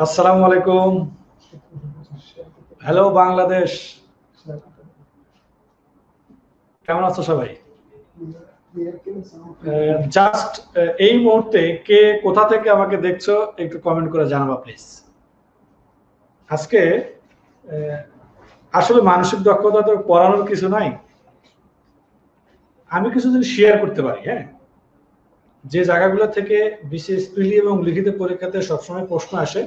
আসসালামু আলাইকুম। হ্যালো বাংলাদেশ, কেমন আছো সবাই? জাস্ট এই মুহূর্তে কে কোথা থেকে আমাকে দেখছো একটু কমেন্ট করে জানাবা প্লিজ। আজকে আসলে মানসিক দক্ষতা তো পড়ানোর কিছু নাই, আমি কিছু যদি শেয়ার করতে পারি। হ্যাঁ, যে জায়গাগুলো থেকে বিশেষ প্রিলি এবং লিখিত পরীক্ষাতে সবসময় প্রশ্ন আসে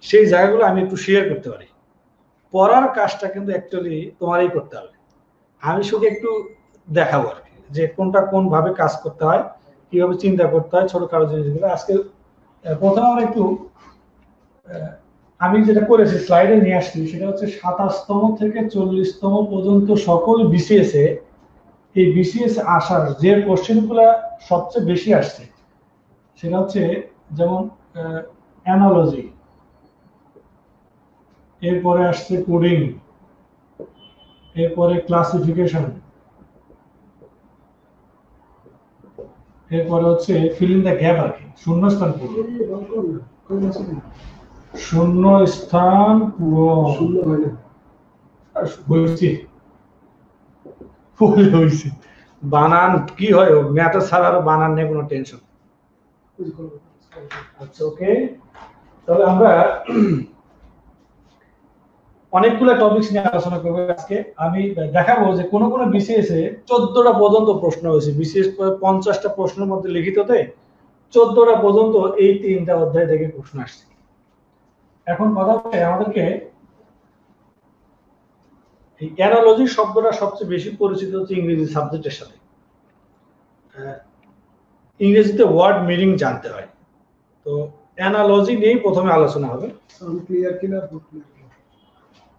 সেই জায়গাগুলো আমি একটু শেয়ার করতে পারি। পড়ার কাজটা কিন্তু অ্যাকচুয়ালি তোমারই করতে হবে, আমি শুধু একটু দেখাবো আর কি যে কোনটা কোন ভাবে কাজ করতে হয়, কিভাবে চিন্তা করতে হয় ছোটখাটো জিনিসগুলো। আজকে প্রথমে আমরা একটু আমি যেটা করেছি স্লাইডে নিয়ে আসছি সেটা হচ্ছে 27তম থেকে 40তম পর্যন্ত সকল বিসিএস এ এই বিসিএস আসার যে কোশ্চেনগুলো সবচেয়ে বেশি আসছে সেটা হচ্ছে যেমন অ্যানালজি, এরপরে আসছে কোডিং, এরপরে ক্লাসিফিকেশন, এরপরে হচ্ছে ফিলিং দ্য গ্যাপ আর কি, শূন্যস্থান পূরণ। শূন্যস্থান পূরণ হয়েছে বানান কি হয়, ম্যাথ ছাড়া আর বানান নিয়ে কোনো টেনশন। আচ্ছা ওকে, তাহলে আমরা অনেকগুলো টপিকস নিয়ে আলোচনা করবো আজকে। আমি দেখাবো যে কোন কোন বিসিএস এ 14টা পর্যন্ত প্রশ্ন হয়েছে, বিসিএস 50টা প্রশ্নের মধ্যে লিখিততে 14টা পর্যন্ত এই 3টা অধ্যায় থেকে প্রশ্ন আসছে। এখন কথা হচ্ছে আমাদেরকে এই অ্যানালজি শব্দটা সবচেয়ে বেশি পরিচিত হচ্ছে ইংরেজি সাবজেক্টের সাথে। ইংরেজিতে ওয়ার্ড মিনিং জানতে হয়, তো অ্যানালজি নিয়েই প্রথমে আলোচনা হবে। ক্লিয়ার কিনা?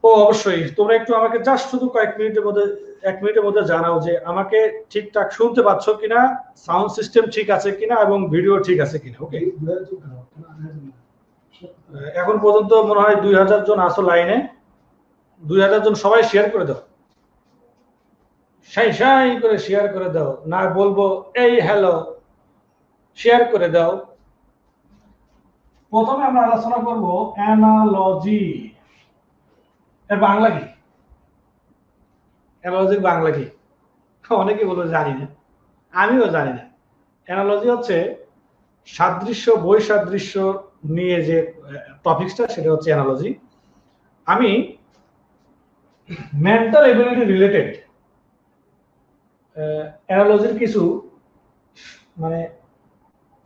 ও অবশ্যই, তোমরা একটু আমাকে জাস্ট শুধু কয়েক মিনিটের মধ্যে 1 মিনিটের মধ্যে জানাও যে আমাকে ঠিকঠাক শুনতে পাচ্ছ কিনা, সাউন্ড সিস্টেম ঠিক আছে কিনা এবং ভিডিও ঠিক আছে কিনা। ওকে, এখন পর্যন্ত মনে হয় 2000 জন আসো লাইনে, 2000 জন সবাই শেয়ার করে দাও, সাই করে শেয়ার করে দাও, না বলবো এই হ্যালো, শেয়ার করে দাও। প্রথমে আমরা আলোচনা করব অ্যানালজি এর বাংলা কি। অ্যানালজির বাংলা কি অনেকে বলবে জানি না, আমিও জানি না। অ্যানালজি হচ্ছে সাদৃশ্য বৈসাদৃশ্য নিয়ে যে টপিকসটা সেটা হচ্ছে অ্যানালজি। আমি মেন্টাল এবিলিটি রিলেটেড অ্যানালজির কিছু মানে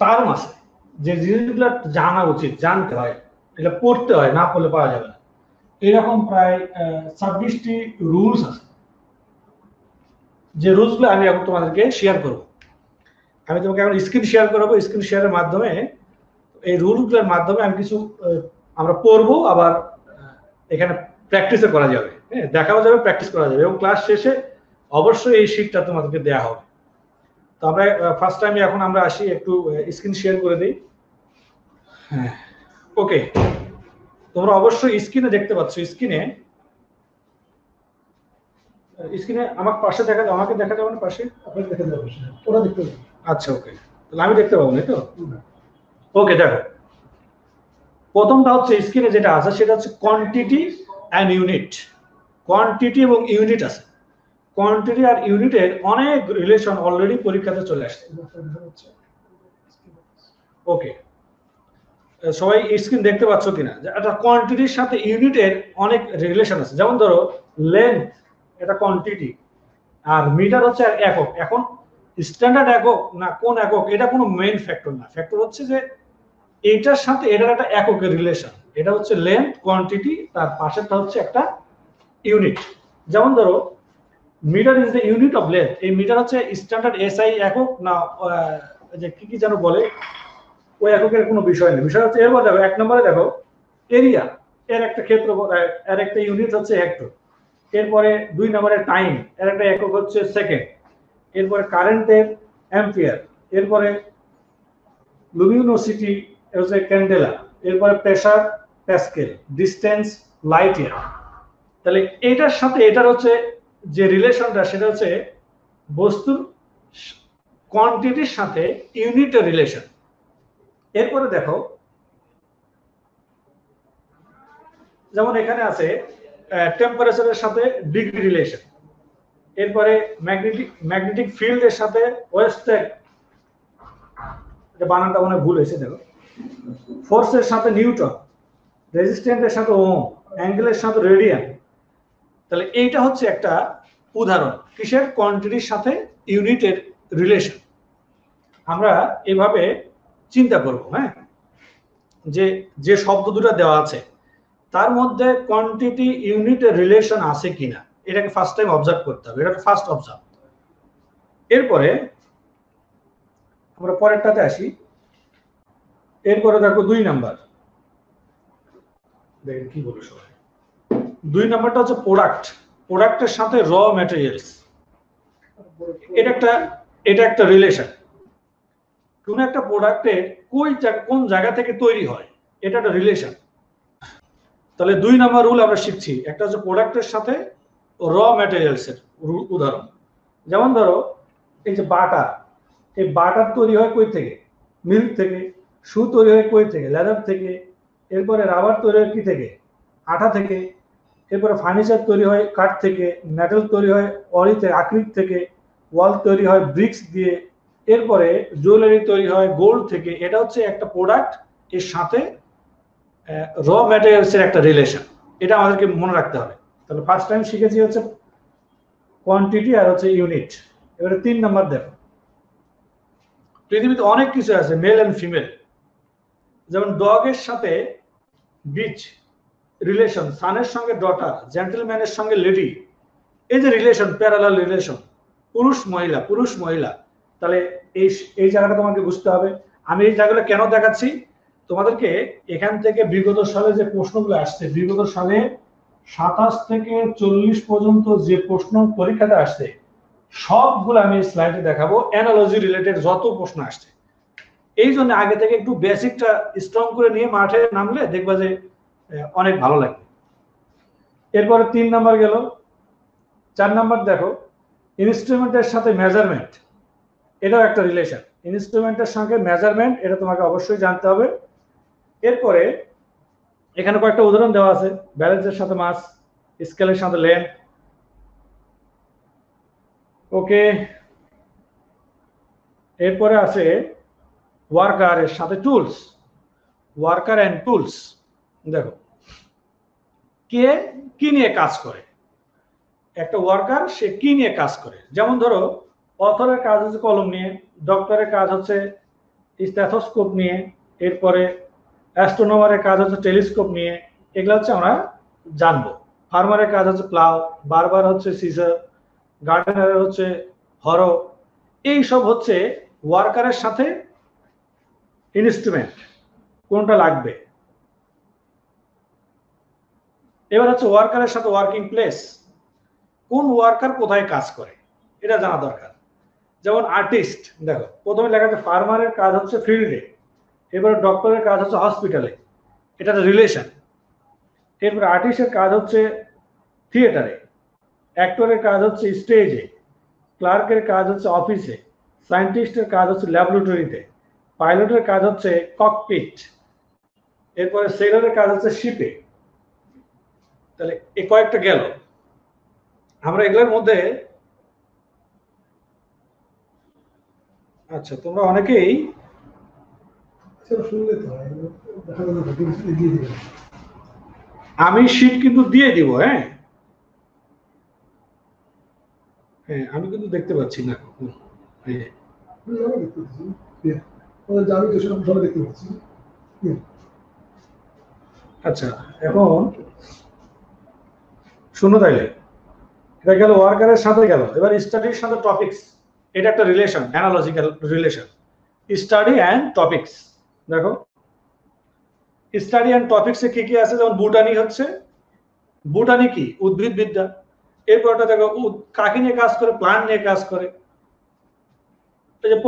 টার্ম আছে যে জিনিসগুলো জানা উচিত, জানতে হয়, এটা পড়তে হয়, না পড়লে পাওয়া যাবে না। এরকম প্রায় 26টি রুলস আছে, যে রুলসগুলো আমি এখন তোমাদেরকে শেয়ার করব। আমি তোমাকে এখন স্ক্রিন শেয়ার করবো, স্ক্রিন শেয়ারের মাধ্যমে এই রুলগুলোর মাধ্যমে আমি কিছু আমরা পড়বো, আবার এখানে প্র্যাকটিসও করা যাবে, হ্যাঁ দেখাও যাবে, প্র্যাকটিস করা যাবে, এবং ক্লাস শেষে অবশ্যই এই শীটটা তোমাদেরকে দেওয়া হবে। তো আমরা ফার্স্ট টাইম এখন আমরা আসি, একটু স্ক্রিন শেয়ার করে দিই। হ্যাঁ ওকে, তোমরা অবশ্যই স্ক্রিনে দেখতে পাচ্ছ, স্ক্রিনে আমার পাশে দেখা যাবে, আমাকে দেখা যাবে না পাশে, আপনাকে দেখা যাবে, ওরা দেখতে পাবে। আচ্ছা ওকে, তাহলে আমি দেখতে পাবো না তো। ওকে দেখো, প্রথমটা হচ্ছে স্ক্রিনে যেটা আছে সেটা হচ্ছে কোয়ান্টিটি অ্যান্ড ইউনিট। কোয়ান্টিটি এবং ইউনিট আছে, কোয়ান্টিটি আর ইউনিটের অনেক রিলেশন অলরেডি পরীক্ষাতে চলে আসছে। ওকে, সবাই স্ক্রিন দেখতে পাচ্ছ কিনা? একটা কোয়ান্টিটির সাথে ইউনিটের অনেক রিলেশন আছে। যেমন ধরো লেন্থ, এটা কোয়ান্টিটি, আর মিটার হচ্ছে একক। এখন স্ট্যান্ডার্ড একক না কোন একক এটা কোনো মেইন ফ্যাক্টর না, ফ্যাক্টর হচ্ছে যে এইটার সাথে এটার একটা এককের রিলেশন, এটা হচ্ছে লেন্থ কোয়ান্টিটি, তার পাশেরটা হচ্ছে একটা ইউনিট। যেমন ধরো meter is the unit of length, এই মিটার হচ্ছে স্ট্যান্ডার্ড এসআই একক না, যে কি যেন বলে, ওই এককের কোনো বিষয় নেই। বিষয় হচ্ছে এরপর দেখো 1 নম্বরে দেখো এরিয়া, এর একটা ক্ষেত্র, এর একটা ইউনিট হচ্ছে হেক্টর। এরপরে 2 নম্বরে টাইম, এর একটা একক হচ্ছে সেকেন্ড। এরপরে কারেন্টের অ্যাম্পিয়ার, এরপরে লুমিনোসিটি হচ্ছে ক্যান্ডেলা, এরপরে pressure Pascal, distance light year. তাহলে এটার সাথে এটার হচ্ছে যে রিলেশনটা সেটা হচ্ছে বস্তুর কোয়ান্টিটির সাথে ইউনিটের রিলেশন। এরপরে দেখো যেমন এখানে আছে টেম্পারেচারের সাথে ডিগ্রি রিলেশন, এরপরে ম্যাগনেটিক ফিল্ডের সাথে ওয়েস্টের, এটা বানানটা মনে ভুল হয়েছে দেখো, ফোর্সের সাথে নিউটন, রেজিস্ট্যান্সের সাথে ওম, অ্যাঙ্গেলের সাথে রেডিয়ান। তাহলে এইটা হচ্ছে একটা উদাহরণ কিসের, কোয়ান্টিটির সাথে ইউনিটের রিলেশন। আমরা এভাবে চিন্তা করব, হ্যাঁ, যে যে শব্দ দুটো দেওয়া আছে তার মধ্যে কোয়ান্টিটি ইউনিটের রিলেশন আছে কিনা, এটাকে ফার্স্ট টাইম অবজার্ভ করতে হবে, এটাকে ফার্স্ট অবজার্ভ। এরপরে আমরা পরেরটাতে আসি। এরপরে দেখো 2 নাম্বার, দেখেন কি বলো সবাই। 2 নাম্বারটা হচ্ছে প্রোডাক্ট, প্রোডাক্টের সাথে র ম্যাটেরিয়ালস। এটা একটা রিলেশন। কোন একটা প্রোডাক্টের কোন জায়গা থেকে তৈরি হয়, এটা একটা রিলেশন। তাহলে 2 নাম্বার রুল আমরা শিখছি, একটা হচ্ছে প্রোডাক্টের সাথে র ম্যাটেরিয়ালস এর উদাহরণ। যেমন ধরো এই যে বাটার, এই বাটার তৈরি হয় কই থেকে, মিল্ক থেকে। শু তৈরি হয় কই থেকে, লেদার থেকে। এরপরে রাবার তৈরি হয় কি থেকে, আঠা থেকে। এরপরে ফার্নিচার তৈরি হয় কাঠ থেকে, মেটাল তৈরি হয় অরিতে আকরিক থেকে, ওয়াল তৈরি হয় ব্রিক্স দিয়ে। এরপরে জুয়েলারি তৈরি হয় গোল্ড থেকে। এটা হচ্ছে একটা প্রোডাক্ট এর সাথে র ম্যাটেরিয়ালস এর একটা রিলেশন, এটা আমাদেরকে মনে রাখতে হবে। তাহলে ফার্স্ট টাইম শিখেছি হচ্ছে কোয়ান্টিটি আর হচ্ছে ইউনিট। এবারে 3 নাম্বার দেখো, পৃথিবীতে অনেক কিছু আছে মেল এন্ড ফিমেল, যেমন ডগের সাথে বিচ রিলেশন, সানের সঙ্গে ডটার, জেন্টলম্যানের সঙ্গে লেডি। এই যে রিলেশন, প্যারালাল রিলেশন, পুরুষ মহিলা পুরুষ মহিলা। তাহলে এই জায়গাটা তোমাকে বুঝতে হবে। আমি এই জায়গাটা কেন দেখাচ্ছি তোমাদেরকে, এখান থেকে বিগত সালে যে প্রশ্নগুলো আসছে, বিগত সালে 27 থেকে 40 পর্যন্ত যে প্রশ্ন পরীক্ষাতে আসছে সবগুলো আমি স্লাইডে দেখাবো, অ্যানালজি রিলেটেড যত প্রশ্ন আসছে। এই জন্য আগে থেকে একটু বেসিকটা স্ট্রং করে নিয়ে মাঠে নামলে দেখবা যে অনেক ভালো লাগবে। এরপরে 3 নাম্বার গেল। 4 নাম্বার দেখো, ইনস্ট্রুমেন্টের সাথে মেজারমেন্ট, এটাও একটা রিলেশন। ইনস্ট্রুমেন্টের সঙ্গে মেজারমেন্ট, এটা তোমাকে অবশ্যই জানতে হবে। এরপরে এখানে কয়েকটা উদাহরণ দেওয়া আছে, ব্যালেন্সের সাথে মাস, স্কেলের সাথে লেন্থ। ওকে, এরপরে আছে ওয়ার্কারের সাথে টুলস, ওয়ার্কার এন্ড টুলস। দেখো কে কি নিয়ে কাজ করে, একটা ওয়ার্কার সে কি নিয়ে কাজ করে। যেমন ধরো অথরের কাজ হচ্ছে কলম নিয়ে, ডক্টরের কাজ হচ্ছে স্টেথোস্কোপ নিয়ে, এরপরে অ্যাস্ট্রোনমারের কাজ হচ্ছে টেলিস্কোপ নিয়ে। এগুলো হচ্ছে আমরা জানবো। ফার্মারের কাজ হচ্ছে প্লাউ, বারবার হচ্ছে সিজার, গার্ডেনারের হচ্ছে হরো। এই সব হচ্ছে ওয়ার্কারের সাথে ইনস্ট্রুমেন্ট, কোনটা লাগবে। এবার হচ্ছে ওয়ার্কারের সাথে ওয়ার্কিং প্লেস, কোন ওয়ার্কার কোথায় কাজ করে এটা জানা দরকার। যেমন আর্টিস্ট, দেখো প্রথমে লেখা আছে ফার্মারের কাজ হচ্ছে ফিল্ডে, এবার ডক্টরের কাজ হচ্ছে হসপিটালে, এটা রিলেশন। এরপর আর্টিস্টের কাজ হচ্ছে থিয়েটারে, অ্যাক্টরের কাজ হচ্ছে স্টেজে, ক্লার্কের কাজ হচ্ছে অফিসে, সায়েন্টিস্টের কাজ হচ্ছে ল্যাবরেটরিতে, পাইলটের কাজ হচ্ছে ককপিট, এরপরে সেলরের কাজ হচ্ছে শিপে। তাহলে এই কয়েকটা গেল। আমরা এগুলোর মধ্যে, আচ্ছা তোমরা অনেকেই শুনলে তো হয়, দেখা গেল এগিয়ে দিবেন। আমি শীট কিন্তু দিয়ে দিব, হ্যাঁ হ্যাঁ আমি কিন্তু দেখতে পাচ্ছি না। আমি তো সেরকম সবাই দেখতে পাচ্ছি। আচ্ছা এখন শুনো, তাইলে এটা গেল ওয়ার্কারের সাথে গেল। এবার স্টাডির সাথে টপিকস, এটা একটা relation, analogical relation, study and topics. দেখো স্টাডি অ্যান্ড টপিকসে কি কি আছে, যেমন বুটানি হচ্ছে, বুটানি কি উদ্ভিদ বিদ্যা। এরপরটা দেখো কাকে নিয়ে কাজ করে, প্লান্ট নিয়ে কাজ করে। এই যে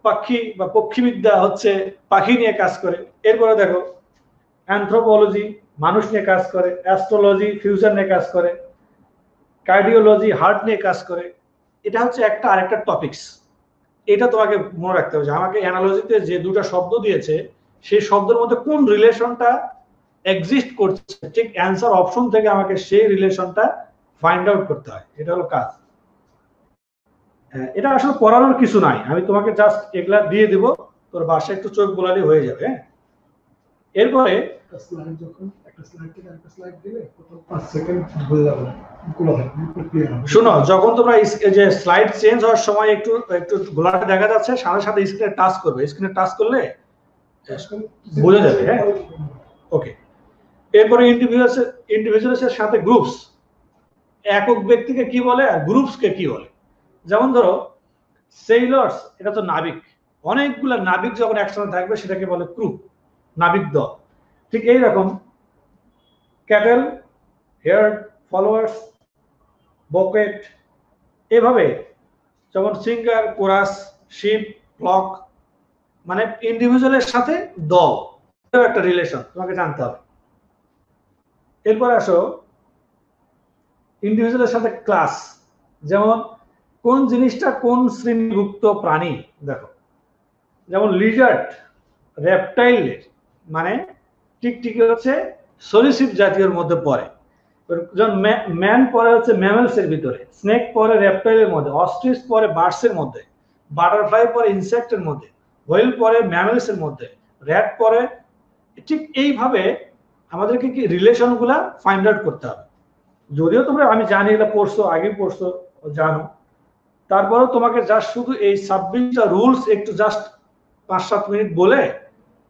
পাখি বা পক্ষীবিদ্যা হচ্ছে পাখি নিয়ে কাজ করে। এরপরে দেখো অ্যানথ্রোপোলজি মানুষ নিয়ে কাজ করে, অ্যাস্ট্রোলজি ফিউচার নিয়ে কাজ করে, কার্ডিওলজি হার্ট নিয়ে কাজ করে। এটা হচ্ছে একটা আরেকটা টপিকস। এটা তোমাকে মনে রাখতে হবে যে আমাকে অ্যানালজিতে যে দুটো শব্দ দিয়েছে সেই শব্দের মধ্যে কোন রিলেশনটা এক্সিস্ট করছে, ঠিক অ্যান্সার অপশন থেকে আমাকে সেই রিলেশনটা ফাইন্ড আউট করতে হয়। এটা হলো কাজ। এটা আসলে পড়ানোর কিছু নাই, আমি তোমাকে জাস্ট এগুলা দিয়ে দিব, তোর বাসায় একটু চোখ বোলালি হয়ে যাবে। হ্যাঁ, এরপরে একটা স্লাইড যখন একটা স্লাইড থেকে আরেকটা স্লাইড দিলে প্রথম 5 সেকেন্ড হয়ে যাবে গুলো হয় ক্লিয়ার হবে। শোনো, যখন তোমরা যে স্লাইড চেঞ্জ হওয়ার সময় একটু একটু গোলাটা দেখা যাচ্ছে, সাথে সাথে স্ক্রিনে টাচ করবে, স্ক্রিনে টাচ করলে বোঝা যাবে। হ্যাঁ, ওকে। এরপরে ইন্ডিভিজুয়ালসের সাথে গ্রুপস, একক ব্যক্তিকে কি বলে আর গ্রুপসকে কি বলে। যেমন ধরো সেইলর্স, এটা তো নাবিক, অনেকগুলা নাবিক যখন একসাথে থাকবে সেটাকে বলে ক্রু, নাবিক দল। ঠিক এইরকম ক্যাটেল, হেয়ার্ড, ফলোয়ার্স, বকেট, এভাবে যেমন সিঙ্গার, কোরাস, শিপ, ফ্লক, মানে ইন্ডিভিজুয়ালের সাথে দল, একটা রিলেশন তোমাকে জানতে হবে। এরপর আসো ইন্ডিভিজুয়ালের সাথে ক্লাস, যেমন কোন জিনিসটা কোন শ্রেণীভুক্ত প্রাণী। দেখো, যেমন লিজার্ড রেপটাইলের, মানে টিকটিকি হচ্ছে সরিসৃপ জাতীয়র মধ্যে পড়ে, যেমন ম্যান পরে হচ্ছে ম্যামেলসের ভিতরে, স্নেক পরে রেপটাইলের মধ্যে, অস্ট্রিচ পরে বার্ডসের মধ্যে, বাটারফ্লাই পরে ইনসেক্টের মধ্যে, হোয়েল পরে ম্যামেলসের মধ্যে, র্যাট পরে। ঠিক এইভাবে আমাদেরকে কি রিলেশন গুলা ফাইন্ড আউট করতে হবে। যদিও তোমরা, আমি জানি এটা পড়ছো, আগে পড়ছো, জানো, তারপরেও তোমাকে জাস্ট শুধু এই 26টা রুলস একটু জাস্ট 5-7 মিনিট বলে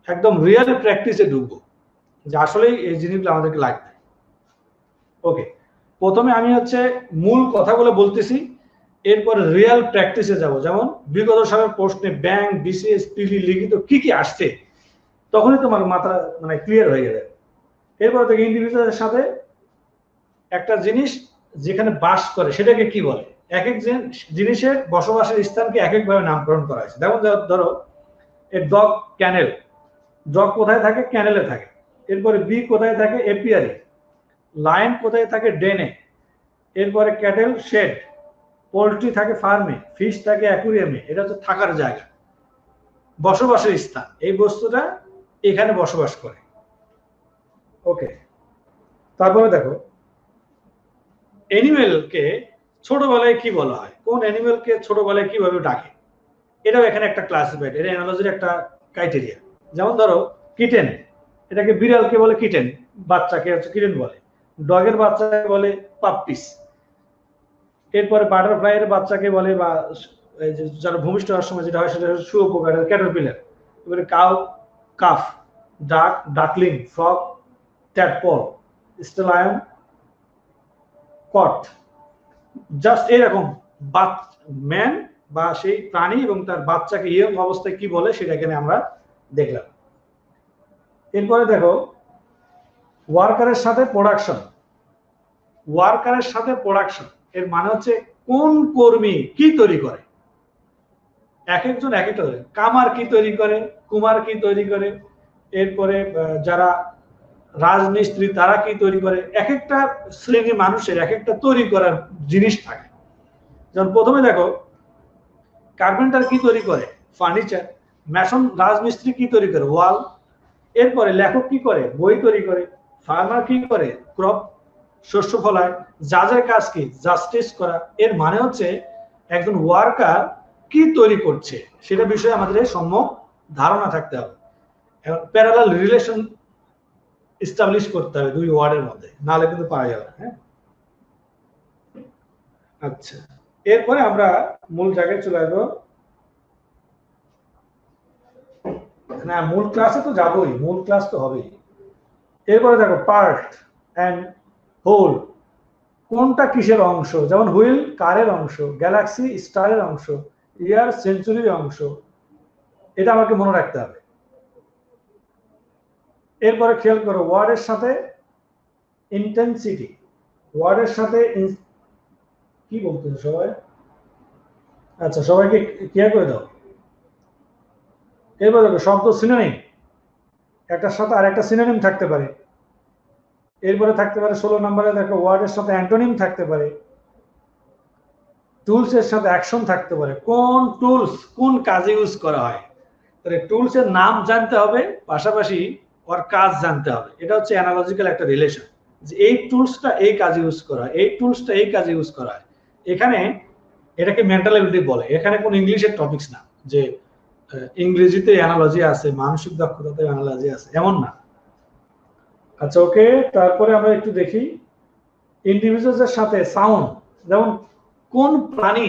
একদম রিয়েল প্র্যাকটিসে ঢুকবো, যে আসলেই এই জিনিসগুলো আমাদেরকে লাগবে। ওকে, প্রথমে আমি হচ্ছে মূল কথাগুলো বলতেছি, এরপর রিয়েল প্র্যাকটিসে যাব। যেমন বিগত সালের প্রশ্নে ব্যাংক, বিসিএস, পিলি লিখিত কি কি আসছে, তখনই তোমার মাথা মানে ক্লিয়ার হয়ে যাবে। এরপর থেকে ইন্ডিভিজুয়ালের সাথে একটা জিনিস যেখানে বাস করে সেটাকে কি বলে, এক এক জিনিসের বসবাসের স্থানকে এক একভাবে নামকরণ করা হয়েছে। যেমন ধরো এ ডগ, ক্যানেল, ডগ কোথায় থাকে, ক্যানেলে থাকে। এরপরে বি কোথায় থাকে, এপিয়ারি। লায়ন কোথায় থাকে, ডেনে। এরপরে ক্যাটেল, শেড। পোল্ট্রি থাকে ফার্মে, ফিশ থাকে অ্যাকুরিয়ামে, এটা হচ্ছে থাকার জায়গা, বসবাসের স্থান। এই বস্তুটা এখানে বসবাস করে। ওকে, তারপরে দেখো অ্যানিমেলকে ছোটবেলায় কি বলা হয়, কোন অ্যানিমেলকে ছোটবেলায় কিভাবে ডাকে, এটাও এখানে একটা ক্লাসিফাইড, এটা অ্যানালজির একটা ক্রাইটেরিয়া। যেমন ধরো কিটেন, এটাকে বিড়ালকে বলে কিটেন, বাচ্চাকে হচ্ছে কিটেন বলে। ডগের বাচ্চাকে বলে পাপ্পিস। এরপরে বাটারফ্লাই এর বাচ্চাকে বলে, বা যারা ভূমিষ্ঠ হওয়ার সময় যেটা হয় সেটা শুয়োপোকা, ক্যাটারপিলার। এবারে কাউ, কাফ, ডাক, ডাকলিং, ফ্রগ, ট্যাডপল, স্টেলায়ন, কট। জাস্ট এরকম ম্যান বা সেই প্রাণী এবং তার বাচ্চাকে ইয়ং অবস্থায় কি বলে সেটা এখানে আমরা দেখলাম। এরপরে দেখো ওয়ার্কারের সাথে প্রোডাকশন। ওয়ার্কারের সাথে প্রোডাকশন এর মানে হচ্ছে কোন কর্মী কি তৈরি করে। এক একজন এক একটা, কামার কি তৈরি করে, কুমার কি তৈরি করে, এরপরে যারা রাজমিস্ত্রি তারা কি তৈরি করে। এক একটা শ্রেণী মানুষের এক একটা তৈরি করার জিনিস থাকে। যেমন প্রথমে দেখো কার্পেন্টার কি তৈরি করে, ফার্নিচার। ম্যাসন রাজমিস্ত্রি কি তৈরি করে, ওয়াল। এরপরে লেখক কি করে, বই তৈরি করে। ফার্মার কি করে, ক্রপ, শস্য ফলায়। জাজের কাজ কি, জাস্টিস করা। এর মানে হচ্ছে একজন ওয়ার্কার কি তৈরি করছে সেটা বিষয়ে আমাদের সম্যক ধারণা থাকতে হবে। প্যারালাল রিলেশন এস্টাবলিশ করতে হবে দুই ওয়ার্ডের মধ্যে, নাহলে কিন্তু পাওয়া যাবে না। হ্যাঁ, আচ্ছা, এরপরে আমরা মূল জায়গায় চলে আসবো। না, মূল ক্লাসে তো যাবোই, মূল ক্লাস তো হবেই। এরপরে দেখো পার্ট অ্যান্ড হোল, কোনটা কিসের অংশ। যেমন হুইল কারের অংশ, গ্যালাক্সি স্টারের অংশ, ইয়ার সেঞ্চুরির অংশ। এটা আমাকে মনে রাখতে হবে। এরপরে খেয়াল করো ওয়ার্ডের সাথে ইন্টেন্সিটি, ওয়ার্ডের সাথে কি বলতেছে সবাই, আচ্ছা সবাইকে ক্লিয়ার করে দাও। এরপর দেখো শব্দ সিনোনিম, একটার সাথে আর একটা সিনোনিম থাকতে পারে। এরপরে থাকতে পারে 16 নম্বরে দেখো ওয়ার্ডের সাথে অ্যান্টোনিম থাকতে পারে। টুলস এর সাথে অ্যাকশন থাকতে পারে, কোন টুলস কোন কাজে ইউজ করা হয়। তাহলে টুলস এর নাম জানতে হবে, পাশাপাশি ওর কাজ জানতে হবে। এটা হচ্ছে অ্যানালজিক্যাল একটা রিলেশন, যে এই টুলসটা এই কাজে ইউজ করা হয়, এই টুলসটা এই কাজে ইউজ করা হয়। এখানে এটাকে মেন্টাল এবিলিটি বলে। এখানে কোনো ইংলিশের টপিকস না যে ইংরেজিতে অ্যানালজি আছে, মানসিক দক্ষতাতে অ্যানালজি আছে, এমন না। আচ্ছা ওকে, তারপরে আমরা একটু দেখি ইন্ডিভিজুয়ালসের সাথে সাউন্ড, যেমন কোন প্রাণী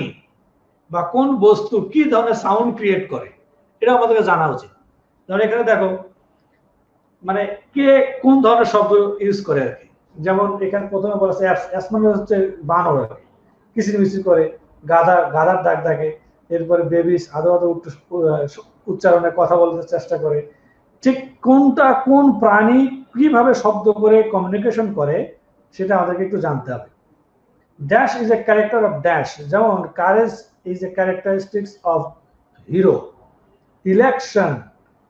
বা কোন বস্তু কি ধরনের সাউন্ড ক্রিয়েট করে, এটা আমাদেরকে জানা উচিত। যেমন এখানে দেখো মানে কে কোন ধরনের শব্দ ইউজ করে আর কি। যেমন এখানে প্রথমে বলেছে অ্যাস মানে হচ্ছে বানর আর কি, কিচিরমিচির করে, গাধার ডাক ডাকে, এরপরে বেবিস আদো আদো উচ্চারণে কথা বলতে চেষ্টা করে। ঠিক কোনটা কোন প্রাণী কিভাবে শব্দ করে কমিউনিকেশন করে সেটা আমাদেরকে একটু জানতে হবে। Dash is a character of dash, যেমন courage is a characteristics of hero, election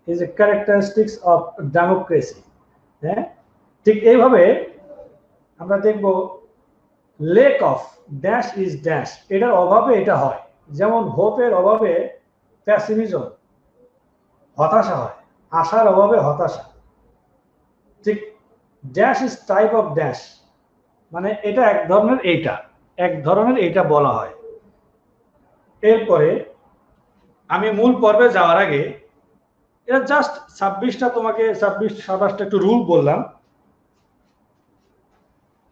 is a characteristics of democracy. হ্যাঁ, ঠিক এইভাবে আমরা দেখব lack of dash is dash, এটার অভাবে এটা হয়। যেমন হোপের অভাবে প্যাসিমিজম, হতাশা হয়, আশার অভাবে হতাশা। ঠিক dash is type of dash, মানে এটা এক ধরনের, এইটা বলা হয়। এরপরে আমি মূল পর্বে যাওয়ার আগে এটা জাস্ট 26টা তোমাকে 27টা একটু রুল বললাম।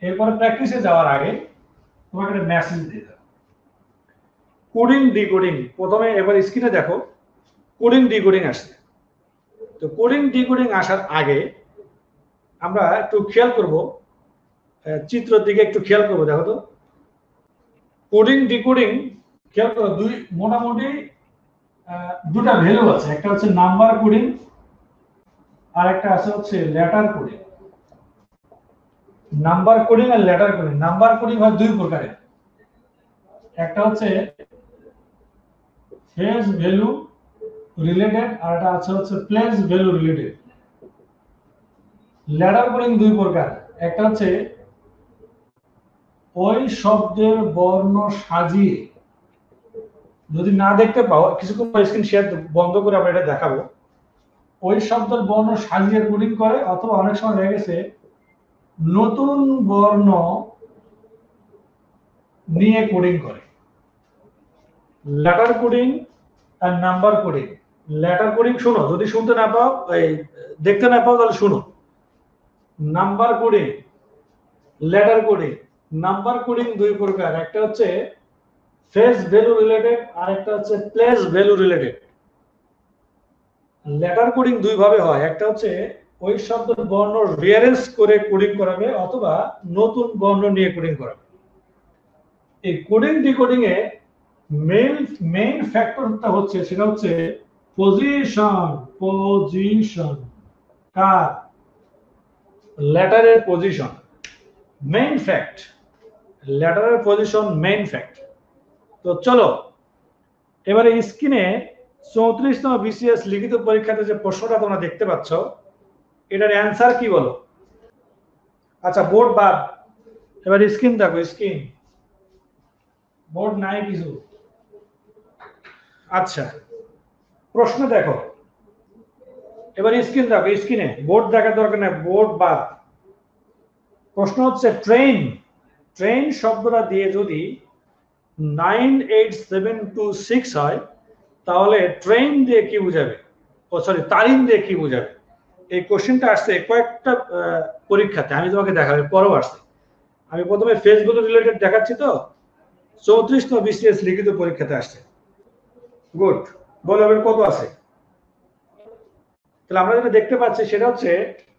এরপরে প্র্যাকটিসে যাওয়ার আগে তোমাকে একটা মেসেজ দিয়ে দেব। কোডিং ডিকোডিং, প্রথমে এবার স্ক্রিনে দেখো কোডিং ডিকোডিং আসছে। তো কোডিং ডিকোডিং আসার আগে আমরা একটু খেয়াল করব, চিত্রের দিকে একটু খেয়াল করবো। দেখো তো কোডিং ডিকোডিং খেয়াল করো, মোটামুটি দুটা ভ্যালু আছে, একটা হচ্ছে নাম্বার কোডিং আর একটা আছে হচ্ছে লেটার কোডিং। নাম্বার কোডিং আর লেটার কোডিং। নাম্বার কোডিং হয় দুই প্রকারের, একটা হচ্ছে ফেস ভ্যালু রিলেটেড আর একটা আছে হচ্ছে place value related. Letter coding দুই প্রকার, একটা হচ্ছে ওই শব্দের বর্ণ সাজিয়ে, যদি না দেখতে পাও কিছুক্ষণ পর স্ক্রিন শেয়ার বন্ধ করে আমরা এটা দেখাবো। ওই শব্দের বর্ণ সাজিয়ে কোডিং করে, অথবা অনেক সময় দেখা গেছে নতুন বর্ণ নিয়ে কোডিং করে। লেটার কোডিং আর নাম্বার কোডিং। লেটার কোডিং শোনো, যদি শুনতে না পাও, দেখতে না পাও তাহলে শুনো। Number coding, letter coding. Number coding দুই প্রকার, একটা হচ্ছে ফেস ভ্যালু রিলেটেড আর একটা হচ্ছে place value related. Letter coding দুই ভাবে হয়, একটা হচ্ছে ওই শব্দের বর্ণ রিয়ারেঞ্জ করে কোডিং করাবে, অথবা নতুন বর্ণ নিয়ে কোডিং করাবে। এই কোডিং ডিকোডিং এ মেইন ফ্যাক্টরটা হচ্ছে, সেটা হচ্ছে পজিশন কার, লেটারের পজিশন মেইন ফ্যাক্ট, লেটারের পজিশন মেইন ফ্যাক্ট। তো চলো এবারে স্ক্রিনে 34তম বিসিএস লিখিত পরীক্ষাতে যে প্রশ্নটা তোমরা দেখতে পাচ্ছ, এটার অ্যান্সার কি বলো? আচ্ছা বোর্ড বাদ, এবার স্ক্রিন দেখো, স্ক্রিন বোর্ড নাই কিছু। আচ্ছা প্রশ্ন দেখো, এবার স্ক্রিন দেখো, স্ক্রিনে বোর্ড দেখার দরকার নেই, বোর্ড বাদ। প্রশ্ন হচ্ছে ট্রেন শব্দটা দিয়ে যদি 98726 হয় তাহলে ট্রেন দিয়ে কি বোঝাবে, তারিন দিয়ে কি বোঝাবে? এই কোশ্চেনটা আসছে কয়েকটা পরীক্ষাতে, আমি তোমাকে দেখাবো পরেও আসছে। আমি প্রথমে ফেসবুক রিলেটেড দেখাচ্ছি। তো 34তম বিসিএস লিখিত পরীক্ষাতে আসছে। গুড, বলো এবার কত আছে? তাহলে আমরা যেটা দেখতে পাচ্ছি সেটা হচ্ছে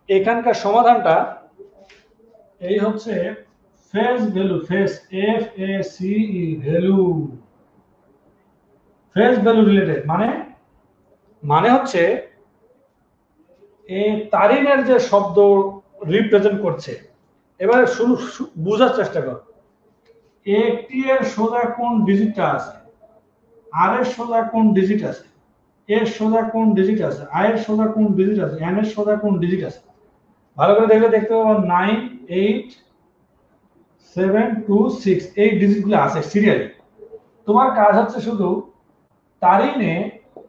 এখানকার সমাধানটা এই হচ্ছে face value, face FACE value, face value related মানে হচ্ছে এই তারিনের যে শব্দ রিপ্রেজেন্ট করছে। এবারে শুরু বোঝার চেষ্টা করো, একটি এর সোজা কোন ডিজিটটা আছে, আর এর সোজা কোন ডিজিট আছে, এর সোজা কোন ডিজিট আছে, আই এর সোজা কোন ডিজিট আছে, এন এর সোজা কোন ডিজিট আছে। ভালো করে দেখলে দেখতে পাবো 98726 এই ডিজিটগুলো আছে সিরিয়ালি। তোমার কাজ হচ্ছে শুধু তারিনে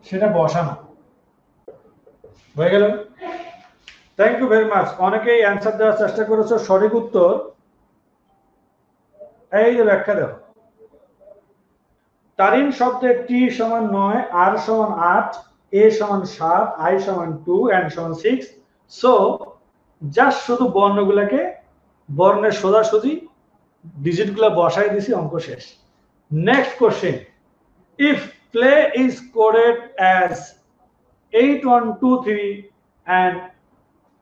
সেটা বসানো, হয়ে গেল। Thank you very much. অনেকেই অ্যান্সার দেওয়ার চেষ্টা করেছো, সঠিক উত্তর এই যে ব্যাখ্যা দাও। তারিন শব্দে টি সমান 9, আর সমান 8, এ সমান 7, আই সমান 2, এন সমান 6। সো জাস্ট শুধু বর্ণগুলোকে বর্ণের সোজাসুজি ডিজিটগুলো বসাই দিছি, অঙ্ক শেষ। Next question, if play is coded as 8123 and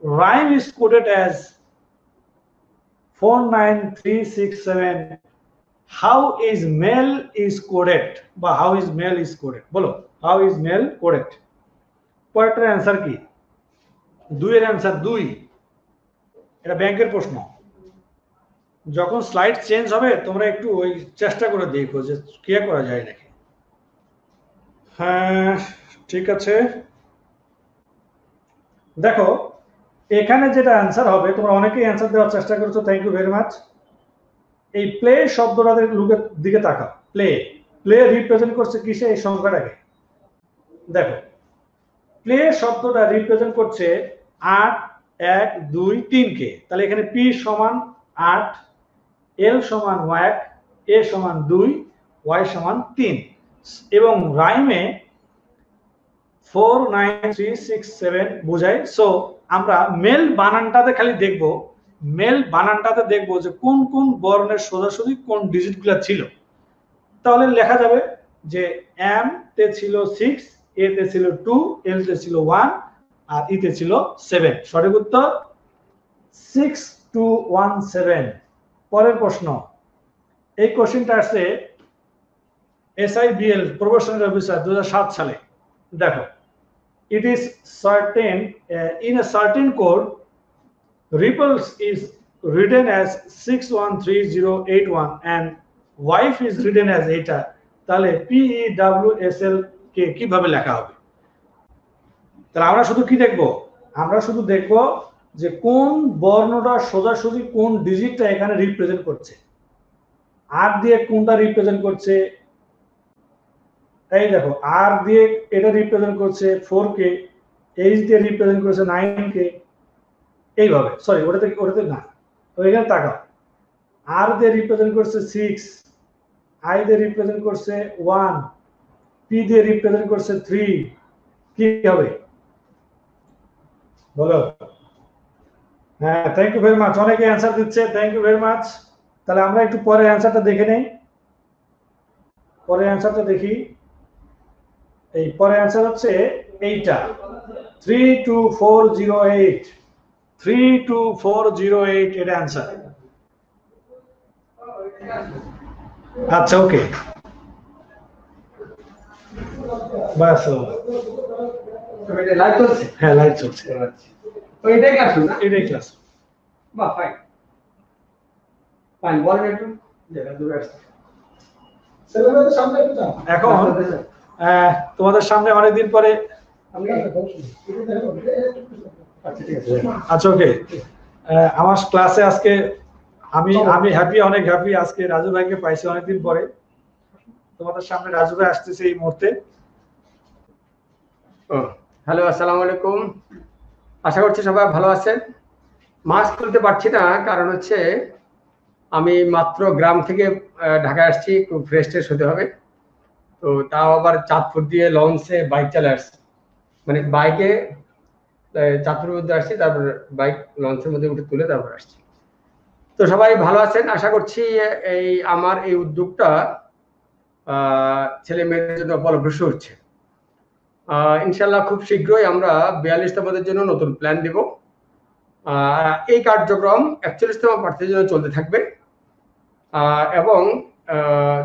rhyme is coded as 49367, how is male is coded বা how is male is coded? বলো, how is male coded? পরেরটার অ্যান্সার কি? 2 এর অ্যান্সার 2। এটা ব্যাংকের প্রশ্ন। যখন স্লাইড চেঞ্জ হবে তোমরা একটু ওই চেষ্টা করে দেখো যে ক্লিয়ার করা যায় নাকি। হ্যাঁ ঠিক আছে, দেখো এখানে যেটা অ্যান্সার হবে, তোমরা অনেকেই অ্যান্সার দেওয়ার চেষ্টা করেছো, থ্যাংক ইউ ভেরি মাচ। এই প্লে শব্দটার লুকের দিকে তাকাও। প্লে প্লে রিপ্রেজেন্ট করছে কিসে? এই সংখ্যাটাকে দেখো, প্লে শব্দটা রিপ্রেজেন্ট করছে 8, 1, 2, 3 কে। তাহলে এখানে পি সমান 8, এল সমান 1, এ সমান 2, ওয়াই সমান 3 এবং রাইমে 49367 বোঝায়। সো আমরা মেল বানানটাতে খালি দেখব, মেল বানানটাতে দেখব যে কোন কোন বর্ণের সোজাসুজি কোন ডিজিটগুলো ছিল। তাহলে লেখা যাবে যে এম তে ছিল 6, এ তে ছিল 2, এল তে ছিল 1 আর ই তে ছিল 7। সঠিক উত্তর 6217। পরের প্রশ্ন, এই কোশ্চেনটা আসছে SIBL প্রফেশনাল অফিসার 2007 সালে। দেখো, it is certain in a certain code Ripples is written as 613081 and wife is written as এটা। তাহলে PEWSL কে কিভাবে লেখা হবে? তাহলে আমরা শুধু কি দেখব? আমরা শুধু দেখব যে কোন বর্ণটা সোজাসুজি কোন ডিজিটটা এখানে রিপ্রেজেন্ট করছে। আর দিয়ে কোনটা রিপ্রেজেন্ট করছে? এই দেখো, আর দিয়ে এটা রিপ্রেজেন্ট করছে 4 কে, এইচ দিয়ে রিপ্রেজেন্ট করছে 9 কে, এইভাবে। সরি, ওটাতে না, ওইখানে তাকাও। আর দিয়ে রিপ্রেজেন্ট করছে 6, আই দিয়ে রিপ্রেজেন্ট করছে 1, পি দিয়ে রিপ্রেজেন্ট করছে 3। কি হবে বলো? হ্যাঁ থ্যাংক ইউ ভেরি মাচ, অনেকে অ্যান্সার দিচ্ছে, থ্যাংক ইউ ভেরি মাচ। তাহলে আমরা একটু পরের অ্যান্সারটা দেখে নেই। পরের অ্যান্সারটা দেখি। এই পরের অ্যান্সার হচ্ছে এইটা 32408। 32408 এটা অ্যান্সার। আচ্ছা ওকে, বাস লাইভ চলছে? হ্যাঁ লাইভ চলছে। এটাই ক্লাস না? এটাই ক্লাস। বাহ ফাইন ফাইন, বলেন একটু যেটা দূরে আসছে। ছেলেমেয়েদের সামনে একটু যাও। এখন তোমাদের সামনে অনেকদিন পরে আচ্ছা ওকে, আমার ক্লাসে আজকে আমি হ্যাপি, অনেক হ্যাপি। আজকে রাজু ভাইকে পাইছি অনেকদিন পরে। তোমাদের সামনে রাজু ভাই আসতেছে এই মুহূর্তে। হ্যালো, আসসালামু আলাইকুম। আশা করছি সবাই ভালো আছেন। মাস্ক খুলতে পারছি না, কারণ হচ্ছে আমি মাত্র গ্রাম থেকে ঢাকায় আসছি, খুব ফ্রেশ ট্রেশ হতে হবে। তো তাও আবার চাঁদপুর দিয়ে লঞ্চে বাইক চালে আসছি, মানে বাইকে চাঁদপুরের মধ্যে আসছি, তারপর বাইক লঞ্চের মধ্যে উঠে তুলে তারপর আসছি। তো সবাই ভালো আছেন আশা করছি। এই আমার এই উদ্যোগটা ছেলে মেয়েদের জন্য ফলপ্রসূ হচ্ছে। ইনশাল্লাহ খুব শীঘ্রই আমরা 42তমদের জন্য নতুন প্ল্যান দিব। এই কার্যক্রম 41তম প্রার্থীর জন্য চলতে থাকবে। এবং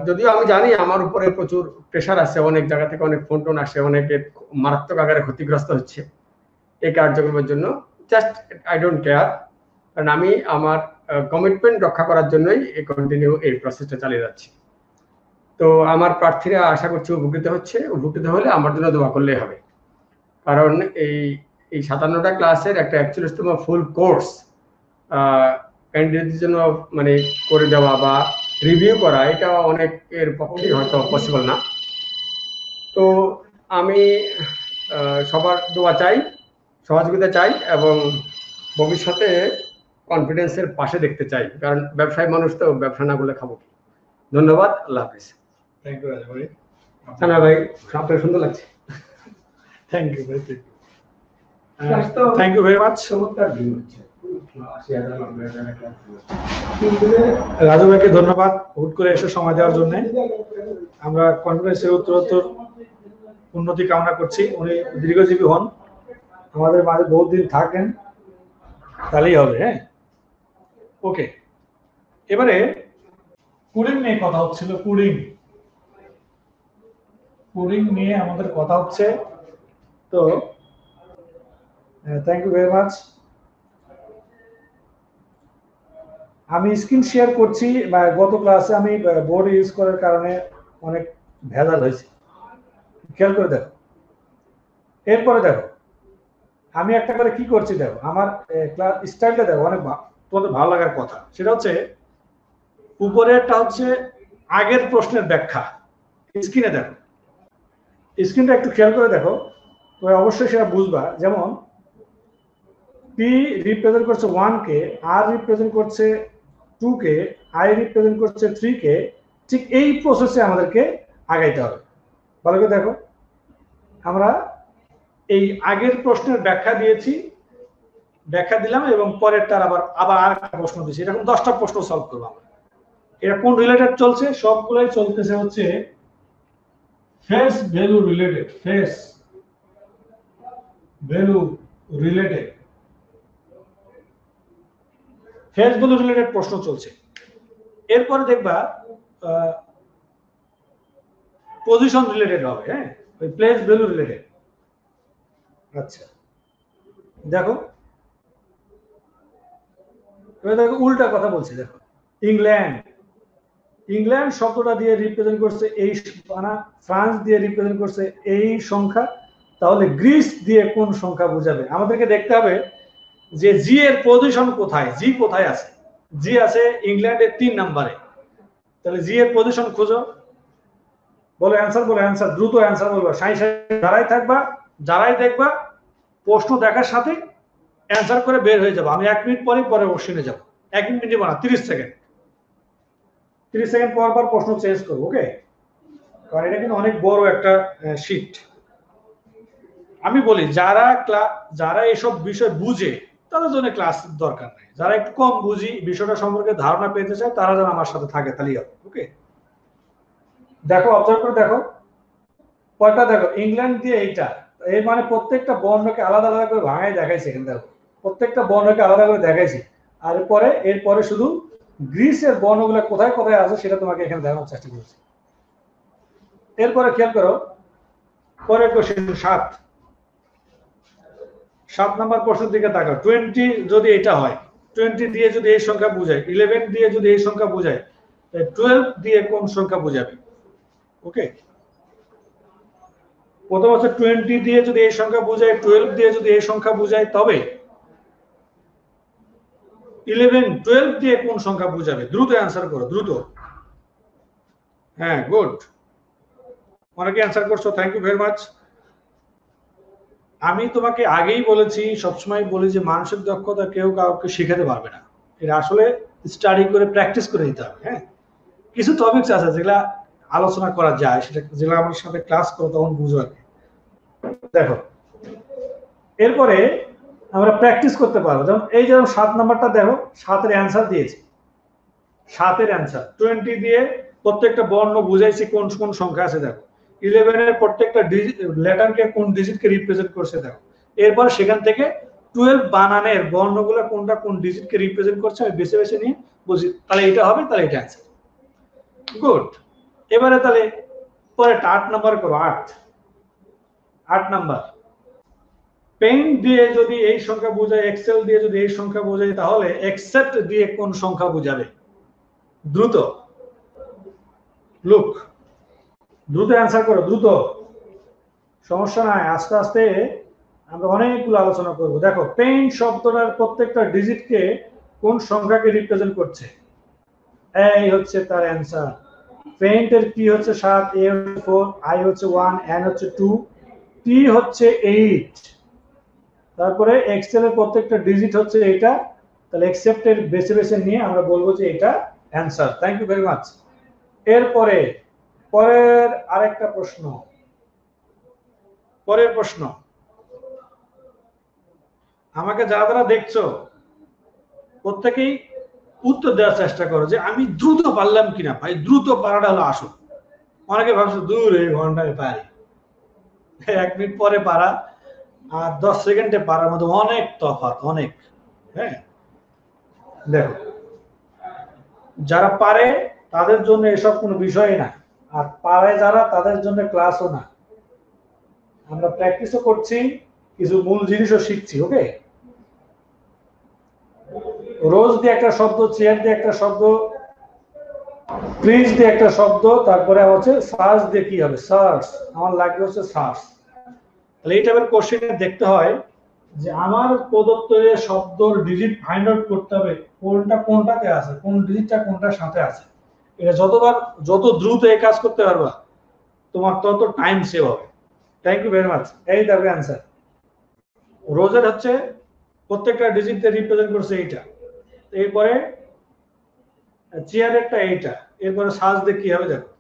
যদিও আমি জানি আমার উপরে প্রচুর প্রেশার আছে, অনেক জায়গা থেকে অনেক ফোন টোন আসে, অনেকে মারাত্মক আকারে ক্ষতিগ্রস্ত হচ্ছে এই কার্যক্রমের জন্য। জাস্ট আই ডোন্ট কেয়ার, কারণ আমি আমার কমিটমেন্ট রক্ষা করার জন্যই এই কন্টিনিউ এই প্রসেসটা চালিয়ে যাচ্ছি। তো আমার প্রার্থীরা আশা করছি উপকৃত হচ্ছে। উপকৃত হলে আমার জন্য দোয়া করলেই হবে, কারণ এই 57টা ক্লাসের একটা 41তম ফুল কোর্স ক্যান্ডিডেটদের জন্য মানে করে দেওয়া বা রিভিউ করা, এটা অনেকের পক্ষে হয়তো পসিবল না। তো আমি সবার দোয়া চাই, সহযোগিতা চাই এবং ভবিষ্যতে কনফিডেন্সের পাশে দেখতে চাই, কারণ ব্যবসায়ী মানুষ তো, ব্যবসা না করলে খাবো কি। ধন্যবাদ, আল্লাহ হাফিজ। থ্যাংক ইউ রাজু ভাই। সানা ভাই, আপনার সুন্দর লাগছে। থ্যাংক ইউ ভাই, থ্যাংক ইউ ভেরি মাচ। চমৎকার ভিউ হচ্ছে 80,000 ক্লাস। রাজু ভাইকে ধন্যবাদ হুট করে এসে সময় দেওয়ার জন্য। আমরা কনফারেন্সের উত্তরোত্তর উন্নতি কামনা করছি, উনি দীর্ঘজীবী হন, আমাদের মাঝে বহুত দিন থাকেন, তাহলেই হবে। হ্যাঁ, ওকে। এবারে কুডিং নিয়ে কথা হচ্ছিল, কুডিং নিয়ে আমাদের কথা হচ্ছে। তো থ্যাংক ইউ ভেরি মাচ। আমি স্ক্রিন শেয়ার করছি, গত ক্লাসে আমি বোর্ড ইউজ করার কারণে অনেক ভেজাল হয়েছে, খেয়াল করে দেখো। এরপরে দেখো আমি একটা করে কি করছি, দেখো আমার ক্লাস স্টাইলটা দেখো, অনেক তোমাদের ভালো লাগার কথা। সেটা হচ্ছে উপরেরটা হচ্ছে আগের প্রশ্নের ব্যাখ্যা, স্ক্রিনে দেখো, স্ক্রিনটা একটু খেয়াল করে দেখো, তো অবশ্যই সেটা বুঝবা। যেমন পি রিপ্রেজেন্ট করছে 1 কে, আর রিপ্রেজেন্ট করছে 2 কে, আই রিপ্রেজেন্ট করছে 3 কে। ঠিক এই প্রসেসে আমাদেরকে আগাইতে হবে। ভালো করে দেখো, আমরা এই আগের প্রশ্নের ব্যাখ্যা দিয়েছি, ব্যাখ্যা দিলাম, এবং পরেরটার আবার আর একটা প্রশ্ন দিয়েছি। এরকম 10টা প্রশ্ন সলভ করবো আমরা। এটা কোন রিলেটেড চলছে? সবগুলোই চলতেছে হচ্ছে face value related, face value related, face value related প্রশ্ন চলছে। এরপরে দেখবা পজিশন রিলেটেড হবে। হ্যাঁ, ওই প্লেস ভ্যালু রিলেটেড। আচ্ছা দেখো, এবার দেখো উল্টা কথা বলছি। দেখো ইংল্যান্ড শব্দটা দিয়ে রিপ্রেজেন্ট করছে এই, ফ্রান্স দিয়ে রিপ্রেজেন্ট করছে এই সংখ্যা, তাহলে গ্রিস দিয়ে কোন সংখ্যা বোঝাবে? আমাদেরকে দেখতে হবে যে জি এর পজিশন কোথায়, জি কোথায় আছে। জি আছে ইংল্যান্ডের 3 নম্বরে, তাহলে জি এর পজিশন খুঁজো। বলো অ্যান্সার, বলো অ্যান্সার, দ্রুত অ্যান্সার বলবা, যারাই থাকবা, যারাই দেখবা প্রশ্ন দেখার সাথে অ্যান্সার করে বের হয়ে যাবো। আমি 1 মিনিট পরে কোশ্চেনে যাবো। 1 মিনিট নিব না, 30 সেকেন্ড, 30 সেকেন্ড পর প্রশ্ন চেঞ্জ করবো। ওকে, কারণ এটা কিন্তু অনেক বড় একটা শিট। আমি বলি যারা এসব বিষয় বুঝে তাদের জন্য ক্লাস দরকার নেই। যারা একটু কম বুঝি, বিষয়টা সম্পর্কে ধারণা পেতে চায়, তারা যেন আমার সাথে থাকে, তাহলেই হবে। ওকে, দেখো অবজার্ভ করে দেখো, কয়টা দেখো ইংল্যান্ড দিয়ে এইটা, এর মানে প্রত্যেকটা বর্ণকে আলাদা আলাদা করে ভাঙাই দেখাইছে। এখানে দেখো প্রত্যেকটা বর্ণকে আলাদা করে দেখাইছি। আর এরপরে শুধু গ্রিসের বর্ণগুলো কোথায় কোথায় আছে সেটা তোমাকে এখানে দেখানোর চেষ্টা করছি। এরপরে খেয়াল করো, পরের কোশ্চেন 7 নাম্বার প্রশ্নের দিকে তাকাও। 20 যদি এটা হয়, 20 দিয়ে যদি এই সংখ্যা বোঝায়, 11 দিয়ে যদি এই সংখ্যা বোঝায়, 12 দিয়ে কোন সংখ্যা বোঝাবে? ওকে, প্রথম হচ্ছে 20 দিয়ে যদি এই সংখ্যা বোঝায়, 12 দিয়ে যদি এই সংখ্যা বোঝায়, তবে 11 12 দিয়ে কোন সংখ্যা বোঝাবে? দ্রুত অ্যান্সার করো, দ্রুত। হ্যাঁ, গুড, অনেকে অ্যান্সার করছো, থ্যাংক ইউ ভেরি মাচ। আমি তোমাকে আগেই বলেছি, সবসময় বলি যে মানসিক দক্ষতা কেউ কাউকে শেখাতে পারবে না, এটা আসলে স্টাডি করে প্র্যাকটিস করে নিতে হবে। হ্যাঁ, কিছু টপিকস আছে যেগুলা আলোচনা করা যায়, সেটা যেগুলো আমার সাথে ক্লাস করো তখন বুঝো আর কি। দেখো এরপরে আমরা প্র্যাকটিস করতে পারবো। যেমন 7 নাম্বারটা দেখো, 7 এর অ্যান্সার দিয়েছি। 7 এর অ্যান্সার 20 দিয়ে প্রত্যেকটা বর্ণ বুঝাইছি কোন কোন সংখ্যা আছে। দেখো 11 এর প্রত্যেকটা লেটারকে কোন ডিজিটকে রিপ্রেজেন্ট করছে দেখো। এরপর সেখান থেকে 12 বানানের বর্ণগুলো কোনটা কোন ডিজিটকে রিপ্রেজেন্ট করছে আমি বেছে বেছে নিয়ে বুঝি, তাহলে এটা হবে, তাহলে এটা অ্যান্সার। গুড। এবারে তাহলে পরে 8 নাম্বার করো। 8 নাম্বার, পেইন্ট দিয়ে যদি এই সংখ্যা বোঝায়, এক্সেল দিয়ে যদি এই সংখ্যা বোঝায়, তাহলে এক্সেপ্ট দিয়ে কোন সংখ্যা বোঝাবে? দ্রুত লুক, দ্রুত অ্যান্সার করো, দ্রুত, সমস্যা নাই, আস্তে আস্তে আমরা অনেকগুলো আলোচনা করব। দেখো পেইন্ট শব্দটার প্রত্যেকটা ডিজিটকে কোন সংখ্যাকে রিপ্রেজেন্ট করছে? এই হচ্ছে তার অ্যান্সার। পেইন্টের পি হচ্ছে 7, এ হচ্ছে 4, আই হচ্ছে 1, এন হচ্ছে 2, টি হচ্ছে 8। তারপরে এক্সেল এর প্রত্যেকটা ডিজিট হচ্ছে এটা, তাহলে এক্সেপ্ট এর বেছে বেছে নিয়ে আমরা বলবো যে এটা answer. Thank you very much. এরপরে পরের আরেকটা প্রশ্ন, পরের প্রশ্ন, আমাকে যারা যারা দেখছো প্রত্যেকেই উত্তর দেওয়ার চেষ্টা করো যে আমি দ্রুত পারলাম কিনা। ভাই দ্রুত পারাটা হলো আসল। অনেকে ভাবছো দূর এই ঘন্টায় পারি, 1 মিনিট পরে পারা আর 10 সেকেন্ডে পারার মধ্যে অনেক তফাৎ, অনেক। হ্যাঁ দেখো, যারা পারে তাদের জন্য এসব কোনো বিষয় না, আর পারে যারা তাদের জন্য ক্লাসও না। আমরা প্র্যাকটিসও করছি, কিছু মূল জিনিসও শিখছি। ওকে, রোজ দিয়ে একটা শব্দ, চেয়ার দিয়ে একটা শব্দ, প্লিজ দিয়ে একটা শব্দ, তারপরে হচ্ছে সার্চ দিয়ে কি হবে, সার্চ। আমার লাগবে হচ্ছে সার্চ। তাহলে এই টাইপের কোশ্চেনে দেখতে হয় যে আমার প্রদত্ত শব্দর ডিজিট ফাইন্ড আউট করতে হবে কোনটা কোনটাতে আছে, কোন ডিজিটটা কোনটার সাথে আছে। এটা যত দ্রুত এই কাজ করতে পারবা তোমার তত টাইম সেভ হবে। Thank you very much. এই দেখো অ্যান্সার। রোজের হচ্ছে প্রত্যেকটা ডিজিটকে রিপ্রেজেন্ট করছে এইটা, এরপরে চেয়ারেরটা এইটা, এরপরে সার্চ দিয়ে কি হবে দেখো,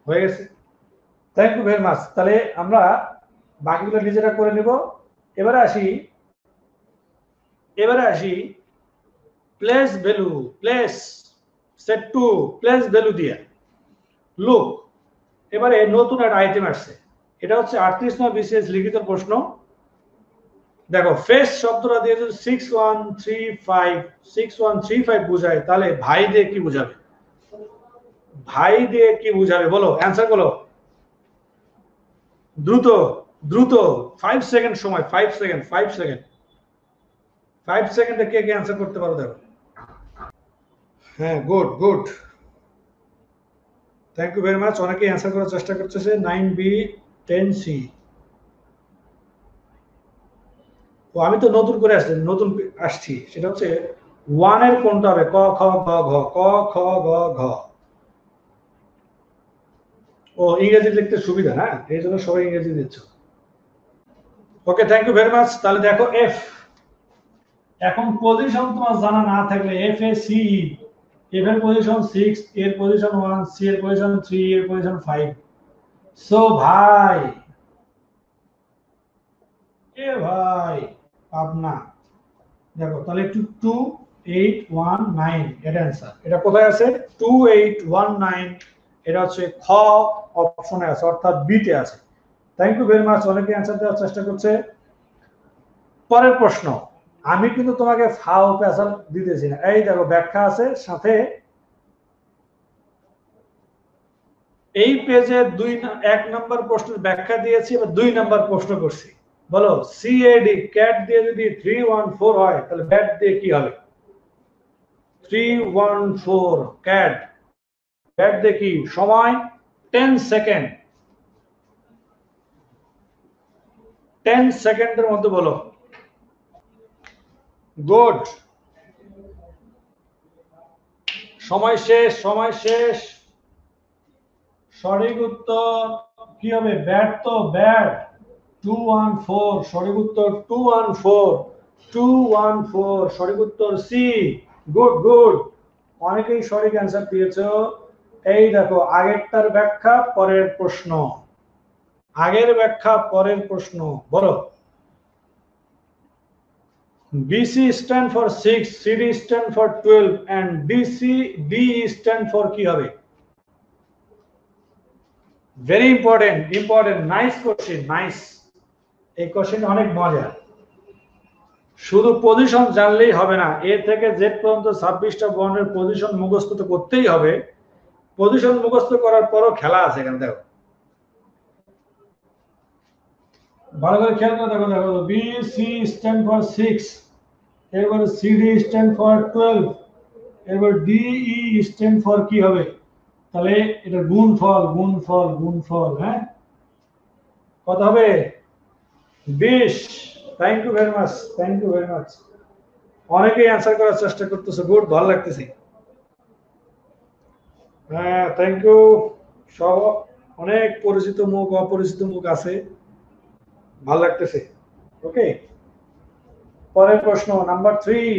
হয়ে গেছে। Thank you very much. তাহলে আমরা বাকিগুলো নিজেরা করে নিব। এবারে আসি place value, place set to place value দিয়ে লুক। এবারে নতুন একটা আইটেম আসছে, এটা হচ্ছে 38 বিসিএস লিখিত প্রশ্ন। দেখো ফেস শব্দটা দিয়ে যদি 6135 বোঝায়, তাহলে ভাই দিয়ে কি বোঝাবে? ভাই দিয়ে কি বোঝাবে বলো, অ্যান্সার বলো দ্রুত দ্রুত। 5 সেকেন্ড সময়, 5 সেকেন্ড, 5 সেকেন্ড, 5 সেকেন্ডে কে কে অ্যান্সার করতে পারো দেখো। হ্যাঁ, good good, thank you very much. অনেকেই অ্যান্সার করার চেষ্টা করতেছে। 9B10C। ও আমি তো নতুন করে আসছি, সেটা হচ্ছে 1 এর কোনটা হবে? ক খ গ ঘ, ক খ গ ঘ। ও ইংরেজি লিখতে সুবিধা, হ্যাঁ এই জন্য সবাই ইংরেজি দিচ্ছ। ওকে, থ্যাংক ইউ ভেরি মাচ। তাহলে দেখো এফ, এখন পজিশন তোমার জানা না থাকলে এফ এ সি, এফ এর পজিশন 6, এর পজিশন 1, সি এর পজিশন 3, এর পজিশন 5। সো ভাই, এ ভাই পাবনা, দেখো তাহলে 2819 এটা অ্যান্সার। এটা কোথায় আছে? 2819, এটা হচ্ছে খ অপশনে আছে, অর্থাৎ বি তে আছে। Thank you very much. অনেকে অ্যান্সার দেওয়ার চেষ্টা করছে। পরের প্রশ্ন, আমি কিন্তু তোমাকে ফাও পেশাল দিতেছি না। এই দেখো ব্যাখ্যা আছে সাথে। এই পেজে 1 নম্বর প্রশ্নের ব্যাখ্যা দিয়েছি, এবার 2 নম্বর প্রশ্ন করছি। বলো সিএডি ক্যাট দিয়ে যদি 314 হয়, তাহলে ব্যাট দিয়ে কি হবে? 314 ক্যাট, ব্যাট দিয়ে কি? সময় 10 সেকেন্ড, 10 সেকেন্ডের মধ্যে বলো। গুড, সময় শেষ, সময় শেষ। সঠিক উত্তর কি হবে? ব্যাট, তো ব্যাট 214, সঠিক উত্তর 214 সঠিক উত্তর সি। গুড গুড, অনেকেই সঠিক অ্যান্সার দিয়েছো। এই দেখো আগেরটার ব্যাখ্যা পরের প্রশ্ন, আগের ব্যাখ্যা পরের প্রশ্ন। বলো BC stand for 6, CD stand for 12 and D stand for কি হবে? Very important, nice question, nice. এই কোশ্চেন অনেক মজা। শুধু পজিশন জানলেই হবে না, এ থেকে জেড পর্যন্ত 26টা বর্ণের পজিশন মুখস্থ তো করতেই হবে। পজিশন মুখস্থ করার পরও খেলা আছে এখানে। দেখো ভালো করে খেয়াল করে দেখো। দেখো বি সি স্ট্যান্ড ফর 6, এরপরে সিডি স্ট্যান্ড ফর 12, এরপর ডিই স্ট্যান্ড ফর কি হবে? তাহলে এটা গুণফল। হ্যাঁ, কত হবে? 20। Thank you very much, thank you very much. অনেকেই অ্যান্সার করার চেষ্টা করতেছে, গুড, ভালো লাগতেছে। হ্যাঁ থ্যাংক ইউ। সব অনেক পরিচিত মুখ, অপরিচিত মুখ আছে, ভালো লাগতেছে। ওকে, পরের প্রশ্ন নাম্বার 3।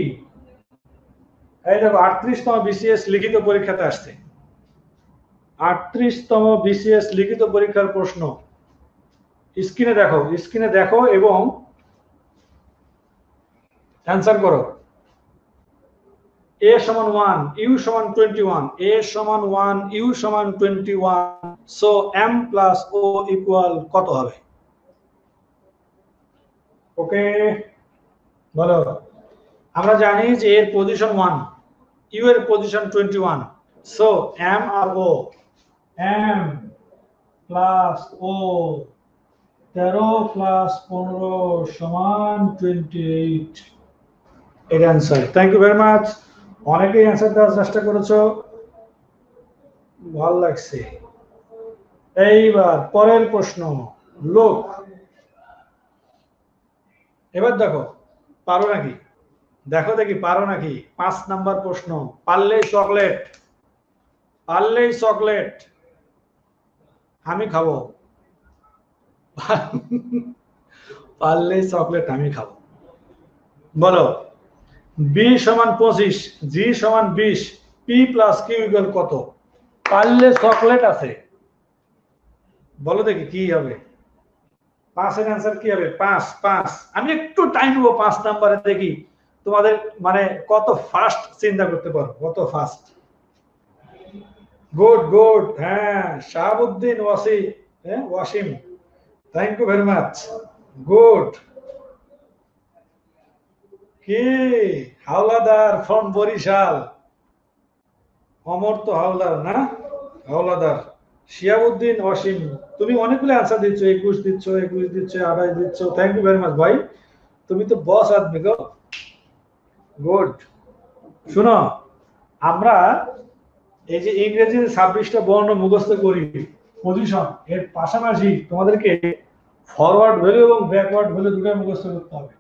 এই দেখো 38তম বিসিএস লিখিত পরীক্ষাতে আসছে। 38তম বিসিএস লিখিত পরীক্ষার প্রশ্ন। স্ক্রিনে দেখো এবং অ্যান্সার করো। a সমান 1, u সমান 21, a সমান 1, u সমান 21, so m plus o equal কত হবে? ওকে, বলো। আমরা জানি যে এর পজিশন 1, u এর পজিশন 21, সো m আর o, m plus o 13 plus 15 সমান 28। এর answer. Thank you very much. অনেকেই অ্যান্সার দেওয়ার চেষ্টা করেছো, ভালো লাগছে। এইবার পরের প্রশ্ন। লোক, এবার দেখো পারো নাকি, দেখি পারো নাকি। 5 নাম্বার প্রশ্ন। পারলেই চকলেট আমি খাবো। পারলেই চকলেট আমি খাবো। বলো b সমান 25, g সমান 20, p প্লাস q ইকুয়াল কত? পারলে চকলেট আছে, বলো দেখি কি হবে। 5 এর অ্যান্সার কি হবে? 5। আমি একটু টাইম নেবো 5 নাম্বারে, দেখি তোমাদের মানে কত ফাস্ট চিন্তা করতে পারো, কত ফাস্ট। গুড, হ্যাঁ Shahabuddin Wasim, thank you very much, good. কি হাওলাদার ফ্রম বরিশাল, অমর্ত্য হাওলাদার না, হাওলাদার। শিয়াবুদ্দিন ওয়াসিম, তুমি অনেকগুলো অ্যান্সার দিচ্ছ, 21 দিচ্ছ, 28 দিচ্ছ, থ্যাংক ইউ ভেরি মাচ ভাই, তুমি তো বস আদমি গো, গুড। শুনো, আমরা এই যে ইংরেজির 26টা বর্ণ মুখস্থ করি পজিশন, এর পাশাপাশি তোমাদেরকে ফরওয়ার্ড ভ্যালু এবং ব্যাকওয়ার্ড ভ্যালু দুটো মুখস্থ করতে হবে।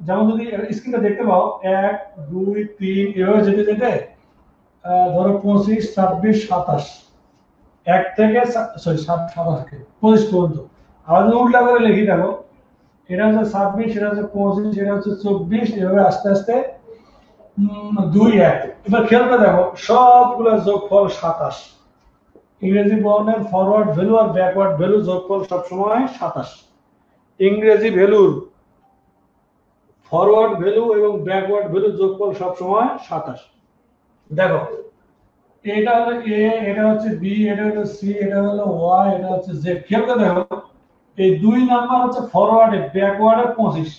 যেমন যদি স্ক্রিনটা দেখতে পাও 1 2 3 এভাবে যেতে ধরো 25 26 27, 1 থেকে 25 পর্যন্ত। আবার যদি উল্টা করে লিখি দেখো, এটা হচ্ছে 26, এটা হচ্ছে 25, এটা হচ্ছে 24, এভাবে আস্তে আস্তে 2 1। এবার খেয়াল করে দেখো সবগুলো যোগফল 27। ইংরেজি বর্ণের ফরওয়ার্ড ভ্যালু আর ব্যাকওয়ার্ড ভ্যালু যোগফল সবসময় 27। ইংরেজি ভ্যালুর ফরওয়ার্ড ভ্যালু এবং ব্যাকওয়ার্ড ভ্যালু যোগফল সবসময় 27। দেখো এটা হলো a, এটা হচ্ছে b, এটা হলো c, এটা হলো y, এটা হচ্ছে z। খেয়াল করে দেখো এই 2 নাম্বার হচ্ছে ফরওয়ার্ডে, ব্যাকওয়ার্ডে 25,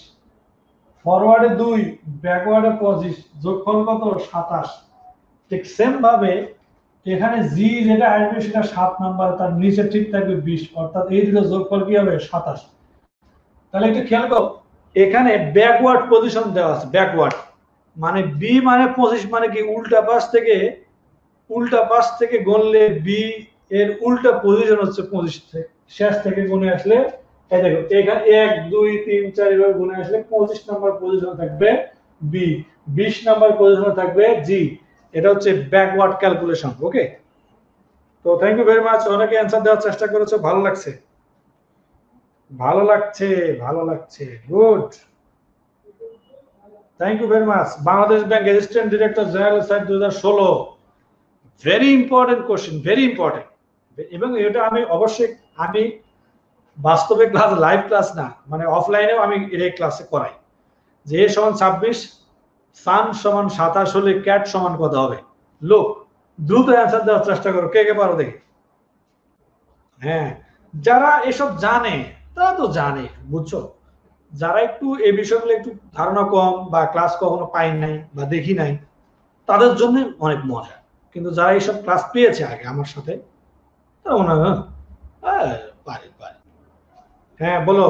ফরওয়ার্ডে 2, ব্যাকওয়ার্ডে 25, যোগফল কত? 27। ঠিক সেম ভাবে এখানে জি যেটা আসবে সেটা 7 নাম্বার, তার নিচে ঠিক থাকবে 20, অর্থাৎ এই দুটো যোগফল কি হবে? 27। তাহলে একটু খেয়াল করো, এখানে ব্যাকওয়ার্ড পজিশন দেওয়া আছে। ব্যাকওয়ার্ড মানে বি মানে 25, মানে কি উল্টা পাশ থেকে গণলে বি এর উল্টা পজিশন হচ্ছে 25 থেকে, শেষ থেকে গুণে আসলে এই দেখো এখানে 1 2 3 4 এভাবে গুণে আসলে 25 নাম্বার পজিশন থাকবে বি, 20 নাম্বার পজিশন থাকবে জি। এটা হচ্ছে ব্যাকওয়ার্ড ক্যালকুলেশন। ওকে, তো থ্যাংক ইউ ভেরি মাচ। অনেকে অ্যান্সার দেওয়ার চেষ্টা করেছো, ভালো লাগছে, good, thank you very much. Bangladesh bank assistant director general সাহেব 2016, very important question, very important. এবং এটা আমি অবশ্যই আমি বাস্তবে ক্লাস, লাইভ ক্লাস না, মানে অফলাইনেও আমি এই ক্লাসে করাই যে a সমান 26, সান সমান 27 হলে ক্যাট সমান কত হবে? লোক, দ্রুত অ্যান্সার দেওয়ার চেষ্টা করো, কে পারো দেখি। হ্যাঁ, যারা এসব জানে তারা তো জানে, বুঝছো। যারা একটু এই বিষয়গুলো একটু ধারণা কম বা ক্লাস কখনো পাই নাই বা দেখি নাই, তাদের জন্য অনেক মজা। কিন্তু যারা এইসব ক্লাস পেয়েছে আগে আমার সাথে, তারা মনে হয় পারে। হ্যাঁ বলো,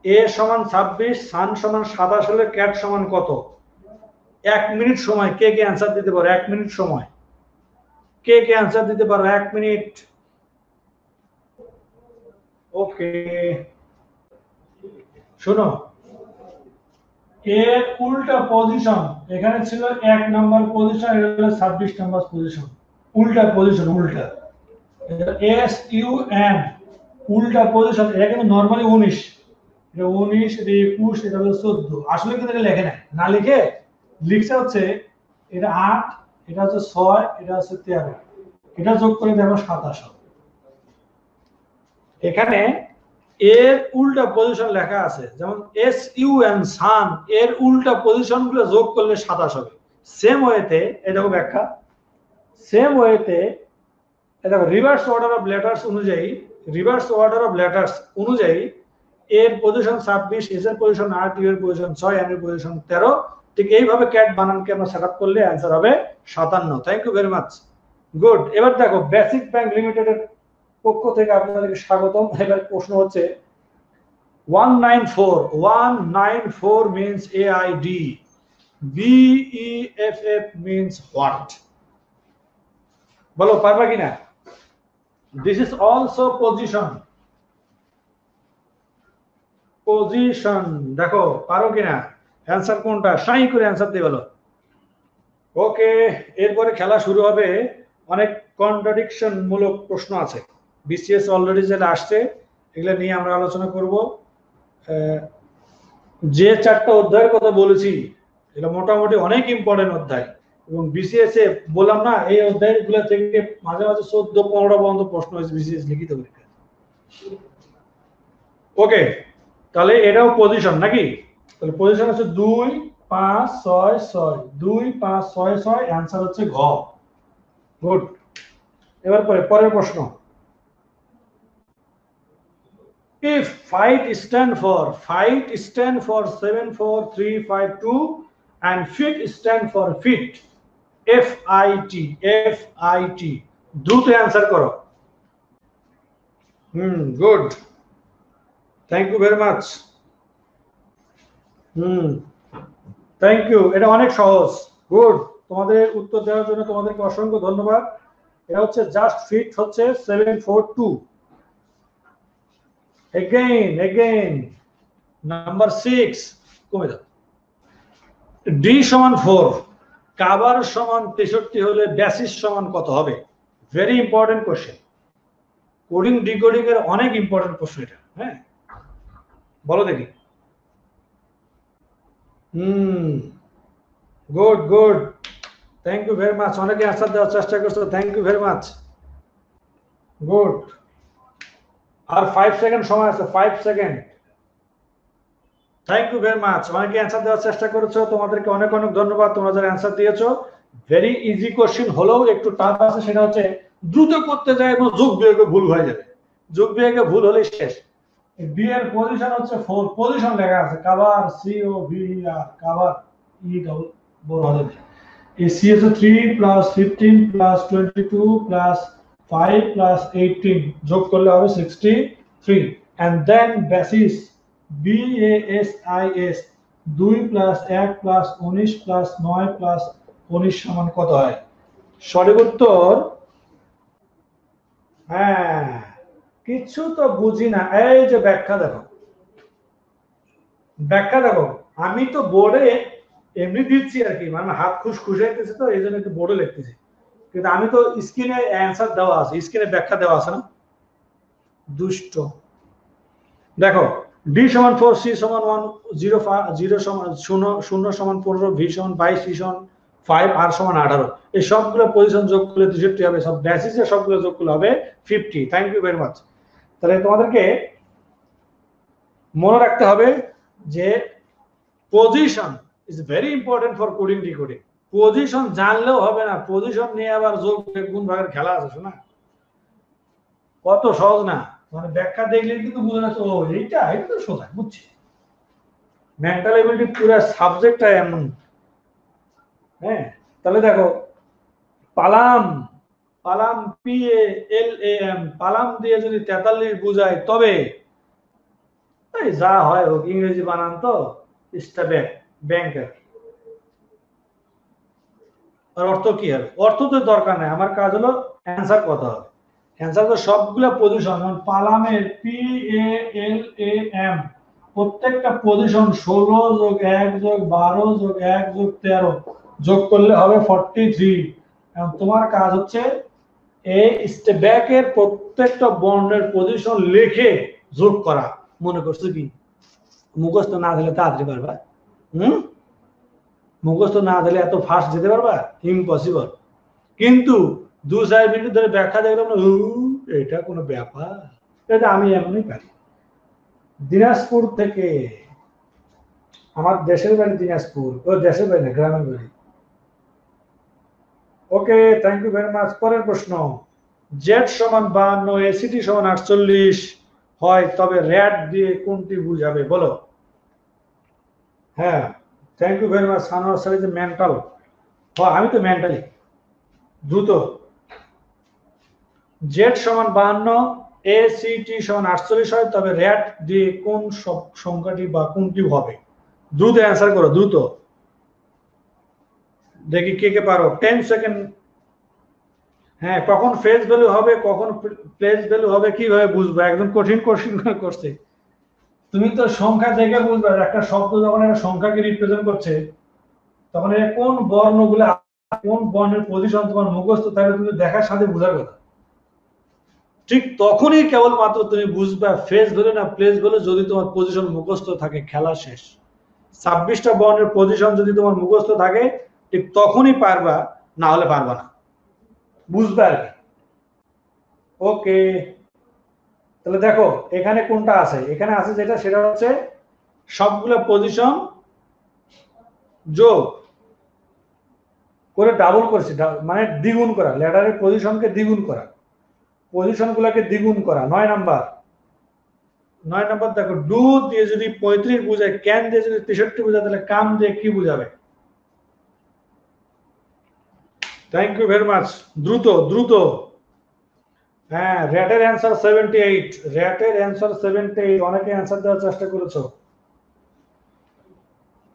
a সমান 26, সান সমান 27 হলে ক্যাট সমান কত? 1 মিনিট সময়, কে অ্যান্সার দিতে পারো? 1 মিনিট সময়, কে অ্যান্সার দিতে পারো? 1 মিনিট। ওকে, শোনো, এর উল্টা পজিশন এখানে ছিল 1 নাম্বার পজিশন, এটা হলো 26 নাম্বার পজিশন। উল্টা পজিশন, উল্টা এস ইউ এন, উল্টা পজিশন। এটা কিন্তু নরমালি 19, এটা 19, এটা 21, এটা হলো 14। আসলে কিন্তু এটা লেখে না লিখে লিখছে হচ্ছে এটা 8, এটা হচ্ছে 6, এটা হচ্ছে 13, এটা যোগ করে দেখো 27 হবে। এখানে এর উল্টা পজিশন লেখা আছে, যেমন SUN সান এর উল্টা পজিশন গুলো যোগ করলে 27 হবে। সেম ওয়েতে এটা ব্যাখ্যা, সেম ওয়েতে এটা রিভার্স অর্ডার অফ লেটার্স অনুযায়ী এর পজিশন 26, এস এর পজিশন 8, ইউ এর পজিশন 6, এন এর পজিশন 13। ঠিক এইভাবে ক্যাট বানানকে আমরা সেটআপ করলে অ্যান্সার হবে 57। Thank you very much, good. এবার দেখো বেসিক ব্যাংক লিমিটেডের পক্ষ থেকে আপনাদেরকে স্বাগতম। এবার প্রশ্ন হচ্ছে 194 means AID, BEFF means what? বলো পারবা কিনা? This is also position, দেখো পারো কিনা, অ্যান্সার কোনটা, সাই করে অ্যান্সার দিয়ে বলো। ওকে, এরপরে খেলা শুরু হবে। অনেক কন্ট্রাডিকশন মূলক প্রশ্ন আছে, বিসিএস অলরেডি যেটা আসছে এগুলো নিয়ে আমরা আলোচনা করব। যে 4টা অধ্যায়ের কথা বলেছি এটা মোটামুটি অনেক ইম্পর্টেন্ট অধ্যায়, এবং বিসিএস এ বললাম না এই অধ্যায়গুলো থেকে মাঝে মাঝে 14-15টা পর্যন্ত প্রশ্ন হয়েছে বিসিএস লিখিত পরীক্ষা। ওকে, তাহলে এটাও পজিশন নাকি? তাহলে পজিশন হচ্ছে 2, 5, 6, 6, 2, 5, 6, 6, অ্যান্সার হচ্ছে ঘ। গুড। এবার পরের প্রশ্ন, if fight stand for 7, 4, 3, 5, 2 and fit stand for fit, FIT, দ্রুত অ্যান্সার করো। Good, thank you very much. Thank you, এটা অনেক সহজ। গুড, তোমাদের উত্তর দেওয়ার জন্য তোমাদেরকে অসংখ্য ধন্যবাদ। এটা হচ্ছে জাস্ট ফিট হচ্ছে 7, 4, 2। again নাম্বার 6 কমে দাও। D সমান 4, কাভার সমান 63 হলে বেসিস সমান কত হবে? Very important question, coding decoding এর অনেক ইম্পর্টেন্ট প্রশ্ন এটা। হ্যাঁ, বলো দেখি। Good, thank you very much. অনেকে অ্যান্সার দেওয়ার চেষ্টা করছো, thank you very much. Good, আর 5 সেকেন্ড সময় আছে, 5 second. Thank you very much. অনেকে অ্যান্সার দেওয়ার চেষ্টা করেছো, তোমাদেরকে অনেক অনেক ধন্যবাদ তোমরা যারা অ্যান্সার দিয়েছো। ভেরি ইজি কোশ্চেন হলেও একটু টাফ আছে, সেটা হচ্ছে দ্রুত করতে যায় এবং যোগ বিয়োগে ভুল হয়ে যাবে, যোগ বিয়োগে ভুল হলে শেষ। বি এর পজিশন হচ্ছে 4, পজিশন লেখা আছে cover, COVER, cover E double বড় হবে। এই সি হচ্ছে 3 প্লাস 15 প্লাস 22 প্লাস 5 প্লাস 18 যোগ করলে হবে 63। and then basis BASIS 2 plus 1 plus 19 plus 9 plus 19 সমান কত হয়? সঠিক উত্তর, হ্যাঁ, কিছু তো বুঝি না। এই যে ব্যাখ্যা দেখো, আমি তো বোর্ডে এমনি দিচ্ছি আর কি, মানে হাত খুশাইতেছে তো এই জন্য একটু বোর্ডে লিখতেছি, কিন্তু আমি তো স্ক্রিনে অ্যান্সার দেওয়া আছে, স্ক্রিনে ব্যাখ্যা দেওয়া আছে না, দুষ্ট। দেখো D সমান 4, C সমান 1, 0 সমান 0 সমান 15, V সমান 22, C সমান 5, R সমান 18। এই সবগুলো পজিশন যোগ করলে 63 হবে, সব বেসিসে সবগুলো যোগ করলে হবে 50। Thank you very much. তাহলে তোমাদেরকে মনে রাখতে হবে যে position is very important for coding decoding. Position জানলেও হবে না, পজিশন নিয়ে আবার যোগ গুণ ভাগের খেলা আছে, শোনা কত সহজ না, মানে ব্যাখ্যা দেখলে কিন্তু বুঝে যাচ্ছে ও এটা তো সোজা, বুঝছি। মেন্টাল এবিলিটি পুরো সাবজেক্টটা এমন। হ্যাঁ, তাহলে দেখো পালাম PALAM, পালাম দিয়ে যদি 43 বুঝায় তবে যা হয় হোক, ইংরেজি বানান তো ব্যাংকের। আর অর্থ কি হবে? অর্থ তো দরকার নাই, আমার কাজ হলো অ্যান্সার কত হবে। অ্যান্সার তো সবগুলো পজিশন, যেমন পালামের PALAM প্রত্যেকটা পজিশন 16 যোগ 1 যোগ 12 যোগ 1 যোগ 13 যোগ করলে হবে 43। এবং তোমার কাজ হচ্ছে এই স্টেব্যাকের প্রত্যেকটা বন্ডের পজিশন লিখে যোগ করা। মনে করছো কি? মুখস্থ না দিলে তাড়াতাড়ি পারবা? মুখস্থ না দিলে এত ফাস্ট যেতে পারবা? ইম্পসিবল। কিন্তু 2-4 মিনিট ধরে ব্যাখ্যা দেখলাম না, এটা কোনো ব্যাপার? এটা আমি এমনই পারি। দিনাজপুর থেকে, আমার দেশের বাড়ি দিনাজপুর। ও দেশের বাড়ি না, গ্রামের বাড়ি। ওকে, থ্যাংক ইউ ভেরি মাচ। পরের প্রশ্ন, জেড সমান 52, এসিটি সমান 48 হয় তবে র্যাট দিয়ে কোনটি বুঝাবে বলো? হ্যাঁ, thank you very much Sanowar sir, is mental. আমি তো মেন্টালি। দ্রুত, জেড সমান 52, এসিটি সমান 48 হয় তবে র্যাট দিয়ে কোন সংখ্যাটি বা কোনটি হবে? দ্রুত অ্যান্সার করো, দ্রুত। দেখি কে কে পারো। 10 সেকেন্ড। হ্যাঁ, কখন ফেজ ভ্যালু হবে, কখন প্লেস ভ্যালু হবে, কিভাবে বুঝবো? একদম কঠিন কোশ্চেন করছে। তুমি তো সংখ্যা দেখে বুঝবে, একটা শব্দ যখন একটা সংখ্যাকে রিপ্রেজেন্ট করছে তখন এর কোন বর্ণগুলো, কোন বর্ণের পজিশন তোমার মুখস্থ থাকলে তুমি দেখার সাথে বোঝার কথা। ঠিক তখনই কেবলমাত্র তুমি বুঝবে ফেজ ভ্যালু না প্লেস ভ্যালু, যদি তোমার পজিশন মুখস্থ থাকে। খেলা শেষ। 26টা বর্ণের পজিশন যদি তোমার মুখস্থ থাকে ঠিক তখনই পারবা, না হলে পারবা না, বুঝবে আর কি। ওকে, তাহলে দেখো এখানে কোনটা আছে। এখানে আছে যেটা, সেটা হচ্ছে সবগুলো পজিশন যোগ করে ডাবল করেছি, মানে দ্বিগুণ করা, ল্যাডারের পজিশনকে দ্বিগুণ করা, পজিশন গুলাকে দ্বিগুণ করা। 9 নাম্বার দেখো, ডু দিয়ে যদি 35 বোঝায়, ক্যান দিয়ে যদি 63 বোঝায়, তাহলে কাম দিয়ে কি বুঝাবে? Thank you very much. দ্রুত দ্রুত। হ্যাঁ, র্যাটের অ্যান্সার 78। র্যাটের অ্যান্সার 78। অনেকে অ্যান্সার দেওয়ার চেষ্টা করেছো।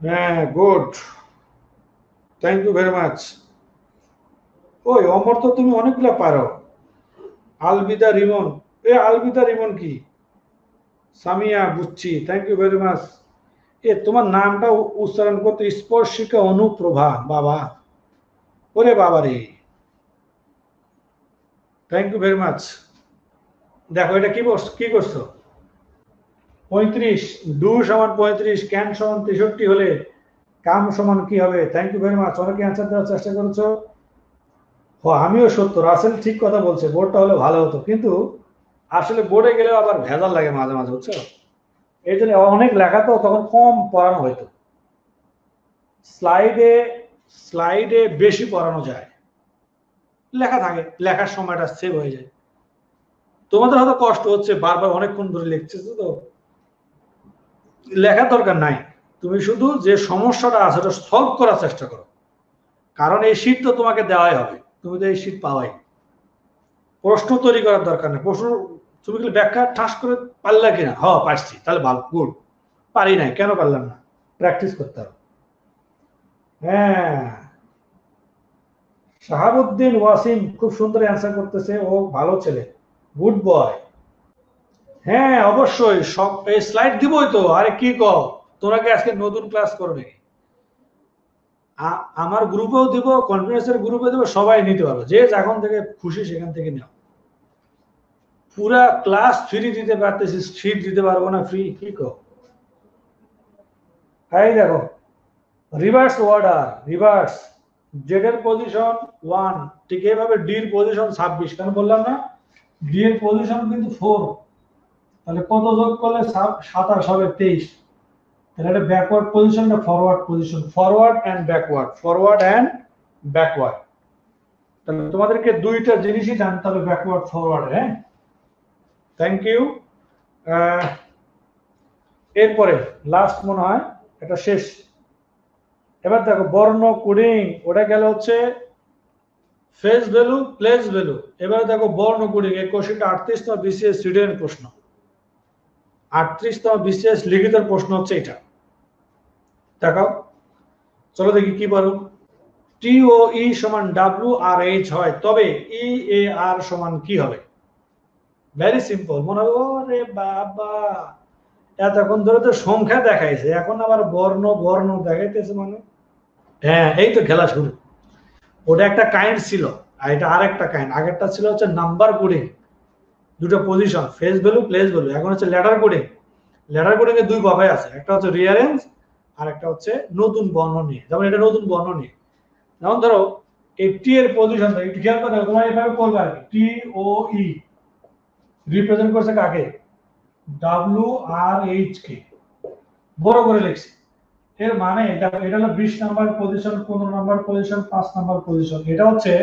হ্যাঁ, good, thank you very much. ওই অমর, তো তুমি অনেকগুলো পারো। আলবিদা রিমন, আলবিদা রিমন কি? সামিয়া, বুঝছি, থ্যাংক ইউ ভেরি মাচ। তোমার নামটা উচ্চারণ করতে স্পর্শিকা অনুপ্রভা, বাবা, ওরে বাবা রে, থ্যাংক ইউ ভেরি মাচ। দেখো এটা কি করছো? 35, ডু সমান 35, ক্যান সমান 63 হলে কাম সমান কি হবে? Thank you very much. অনেকে অ্যান্সার দেওয়ার চেষ্টা করেছো। আমিও সত্য, রাসেল ঠিক কথা বলছে, বোর্ডটা হলে ভালো হতো, কিন্তু আসলে বোর্ডে গেলেও আবার ভেজাল লাগে মাঝে মাঝে, বুঝছো? এই জন্য অনেক লেখা তো তখন কম পড়ানো হয়তো, স্লাইডে বেশি পড়ানো যায়, লেখা থাকে, লেখার সময়টা সেভ হয়ে যায়। তোমাদের হয়তো কষ্ট হচ্ছে, বারবার অনেকক্ষণ ধরে লিখছে, তো লেখার দরকার নাই, তুমি শুধু যে সমস্যাটা আছে ওটা সলভ করার চেষ্টা করো, কারণ এই শীট তো তোমাকে দেওয়াই হবে, তুমি তো এই শীট পাওয়াই। প্রশ্ন তৈরি করার দরকার নেই, প্রশ্ন তুমি ব্যাখ্যা ঠাস করে পারলা কিনা? পারছি, তাহলে ভালো, গুড। পারি নাই, কেন পারলাম না? প্র্যাকটিস করতে হবে। হ্যাঁ, শাহাবুদ্দিন ওয়াসিম খুব সুন্দর অ্যান্সার করতেছে, ও ভালো ছেলে, গুড বয়। হ্যাঁ, অবশ্যই, সব এই স্লাইড দিবই তো। আরে কি কও, তোরা কি আজকে নতুন ক্লাস করবে? আমার গ্রুপেও দিব, কনফারেন্সের গ্রুপে দিব, সবাই নিতে পারবে, যে যখন থেকে খুশি সেখান থেকে নাও। পুরা ক্লাস ফ্রি দিতে পারতেছি, শীট দিতে পারবো না ফ্রি? কি কও? এই দেখো, রিভার্স অর্ডার, রিভার্স, জেড এর পজিশন 1, ঠিক এইভাবে ডি এর পজিশন 26, কেন বললাম না? ডি এর পজিশন কিন্তু 4, তাহলে কত যোগ করলে 27 হবে? 23। তাহলে এটা ব্যাকওয়ার্ড পজিশন না forward position? Forward and backward, forward and backward. তাহলে তোমাদেরকে দুইটা জিনিসই জানতে হবে, ব্যাকওয়ার্ড ফরওয়ার্ড। হ্যাঁ, থ্যাংক ইউ। এরপরে লাস্ট মনে হয় এটা শেষ। এবার দেখো বর্ণ কোডিং, ওটা গেল হচ্ছে ফেজ ভ্যালু, প্লেস ভ্যালু। এবার দেখো বর্ণ কোডিং, এই কোশ্চেনটা 38তম বিসিএস রিটেনের প্রশ্ন, 38তম বিসিএস লিখিত প্রশ্ন হচ্ছে এটা। দেখাও, চলো দেখি কি বলো। টি ও ই সমান ডাব্লিউ আর এইচ হয় তবে ই এ আর সমান কি হবে? ভেরি সিম্পল, মনে হবে ওরে বাবা, এতক্ষণ ধরে তো সংখ্যা দেখাইছে, এখন আবার বর্ণ দেখাইতেছে, মানে হ্যাঁ, এই তো খেলা শুরু। ওটা একটা কাইন্ড ছিল, আর এটা আর একটা কাইন্ড। আগেরটা ছিল হচ্ছে নাম্বার কোডিং, দুটো position, phase value, place value. এখন হচ্ছে লেটার কোডিং, লেটার কোডিং এর দুই ভাবে আছে, একটা হচ্ছে রিঅ্যারেঞ্জ আর একটা হচ্ছে নতুন বর্ণ নিয়ে। যেমন এটা নতুন বর্ণ নিয়ে, যেমন ধরো এই টি এর পজিশন একটু খেয়াল করে দেখো, তোমরা এভাবে করবে আর কি, টি ও ই রিপ্রেজেন্ট করছে কাকে, ডাব্লিউ আর এইচ কে, বড় করে লিখছি। এর মানে এটা হলো 20 number position, 15 number position, 5 number position. এটা হচ্ছে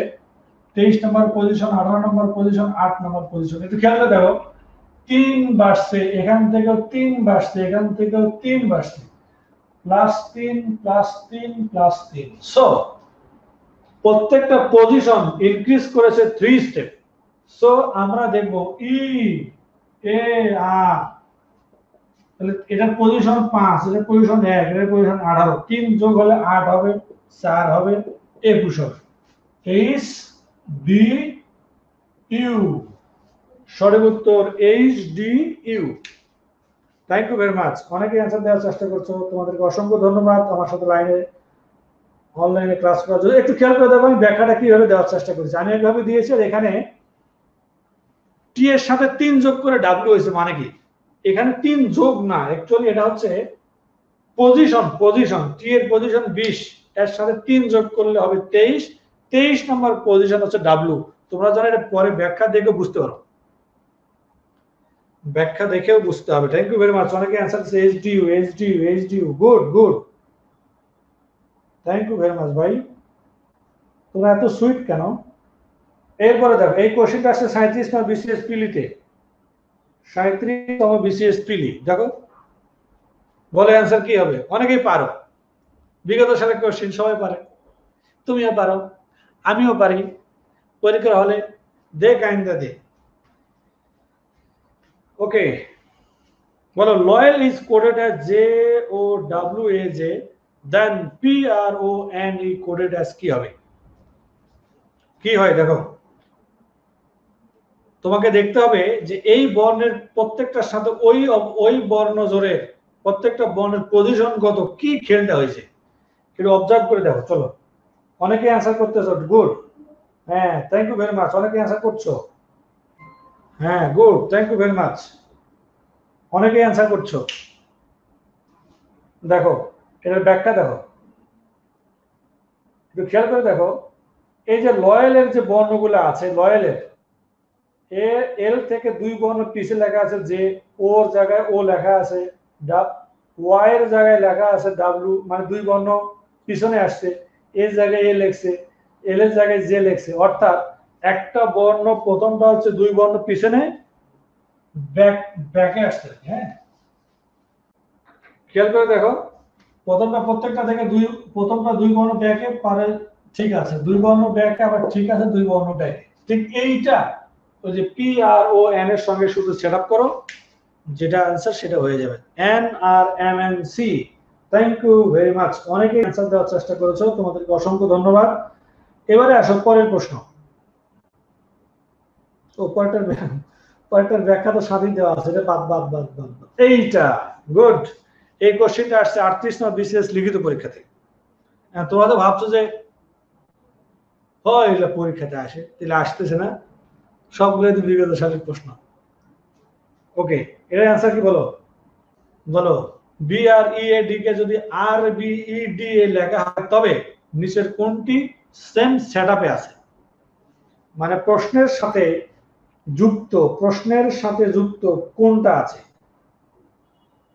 23 number position, 18 number position, 8 number position. একটু খেয়াল করে দেখো, 3 বাড়ছে, এখান থেকেও 3 বাড়ছে, এখান থেকেও 3 বাড়ছে, +3 +3 +3। সো প্রত্যেকটা পজিশন ইনক্রিজ করেছে 3 স্টেপ। সো আমরা দেখব ই এ আর, তাহলে এটার পজিশন 5, এটার পজিশন 1, এটার পজিশন 18, 3 যোগ হলে 8 হবে, 4 হবে, 21 হবে। এইচ ডি ইউ, সঠিক উত্তর H D U. Thank you very much. অনেকে অ্যান্সার দেওয়ার চেষ্টা করছো, তোমাদেরকে অসংখ্য ধন্যবাদ আমার সাথে অনলাইনে ক্লাস করার জন্য। একটু খেয়াল করে দেখো আমি ব্যাখ্যাটা কিভাবে দেওয়ার চেষ্টা করেছি। আমি এইভাবে দিয়েছি, আর এখানে টি এর সাথে 3 যোগ করে ডাব্লিউ হয়েছে, মানে কি এখানে 3 যোগ না, অ্যাকচুয়ালি এটা হচ্ছে পজিশন টি এর পজিশন 20, এর সাথে 3 যোগ করলে হবে 23 নম্বর পজিশন হচ্ছে ডাব্লিউ। তোমরা জানো এটা পরে ব্যাখ্যা দেখে বুঝতে পারো, ব্যাখ্যা দেখেও বুঝতে হবে। Thank you very much. অনেকে অ্যান্সার দিচ্ছে HDU. Good, thank you very much ভাই, তোমরা এত সুইট কেন। এরপরে দেখো এই কোশ্চেনটা আসছে 37তম বিসিএস পিলিতে, 37তম বিসিএস পিলি। দেখো বলে অ্যান্সার কি হবে, অনেকেই পারো, বিগত সালের কোশ্চেন সবাই পারে, তুমিও পারো, আমিও পারি, পরীক্ষা হলে দে কাইন্দা দে। ওকে, বলো loyal is coded as JOWAJ, then PRONE coded as কি হবে, কি হয় দেখো, তোমাকে দেখতে হবে যে এই বর্ণের প্রত্যেকটার সাথে ওই বর্ণ জোরে প্রত্যেকটা বর্ণের পজিশন কত, কি খেলটা হয়েছে একটু অবজার্ভ করে দেখো। চলো, অনেকে অ্যান্সার করতেছো, গুড, হ্যাঁ থ্যাংক ইউ ভেরি মাচ। অনেকে অ্যান্সার করছো, হ্যাঁ good, thank you very much. অনেকে অ্যান্সার করছো। দেখো এটার ব্যাখ্যা দেখো, একটু খেয়াল করে দেখো, এই যে লয়েলের যে বর্ণগুলো আছে, লয়েলের এল থেকে 2 বর্ণ পিছে লেখা আছে যে, ওর জায়গায় ও লেখা আছে, ওয়াই এর জায়গায় লেখা আছে ডাব্লিউ, মানে 2 বর্ণ পিছনে আসছে, এর জায়গায় এ লেখছে, এল এর জায়গায় জে লেখছে। অর্থাৎ একটা বর্ণ প্রথমটা হচ্ছে 2 বর্ণ পিছনে ব্যাকে আসছে। হ্যাঁ খেয়াল করে দেখো, প্রত্যেকটা থেকে প্রথমটা 2 বর্ণ ব্যাকে পারে, ঠিক আছে, 2 বর্ণ ব্যাকে আবার ঠিক আছে, 2 বর্ণ ব্যাকে, ঠিক এইটা ওই যে PRON এর সঙ্গে শুধু সেট আপ করো, যেটা অ্যান্সার সেটা হয়ে যাবে, NRMNC। Thank you very much. অনেকে অ্যান্সার দেওয়ার চেষ্টা করেছো, তোমাদেরকে অসংখ্য ধন্যবাদ। এবারে আসো পরের প্রশ্ন। ও পরেরটার ব্যাখ্যা তো সাথেই দেওয়া আছে, এটা বাদ। এইটা গুড, এই কোশ্চেনটা আসছে 38তম বিসিএস লিখিত পরীক্ষাতে। তোমরা তো ভাবছো যে হয় এগুলো পরীক্ষাতে আসে, তাহলে আসতেছে না, সবগুলো তো বিগত সালের প্রশ্ন। ওকে, এর অ্যান্সার কি বলো, BREAD কে যদি RBED লেখা হয় তবে নিচের কোনটি সেম সেটআপে আছে, মানে প্রশ্নের সাথে যুক্ত কোনটা আছে,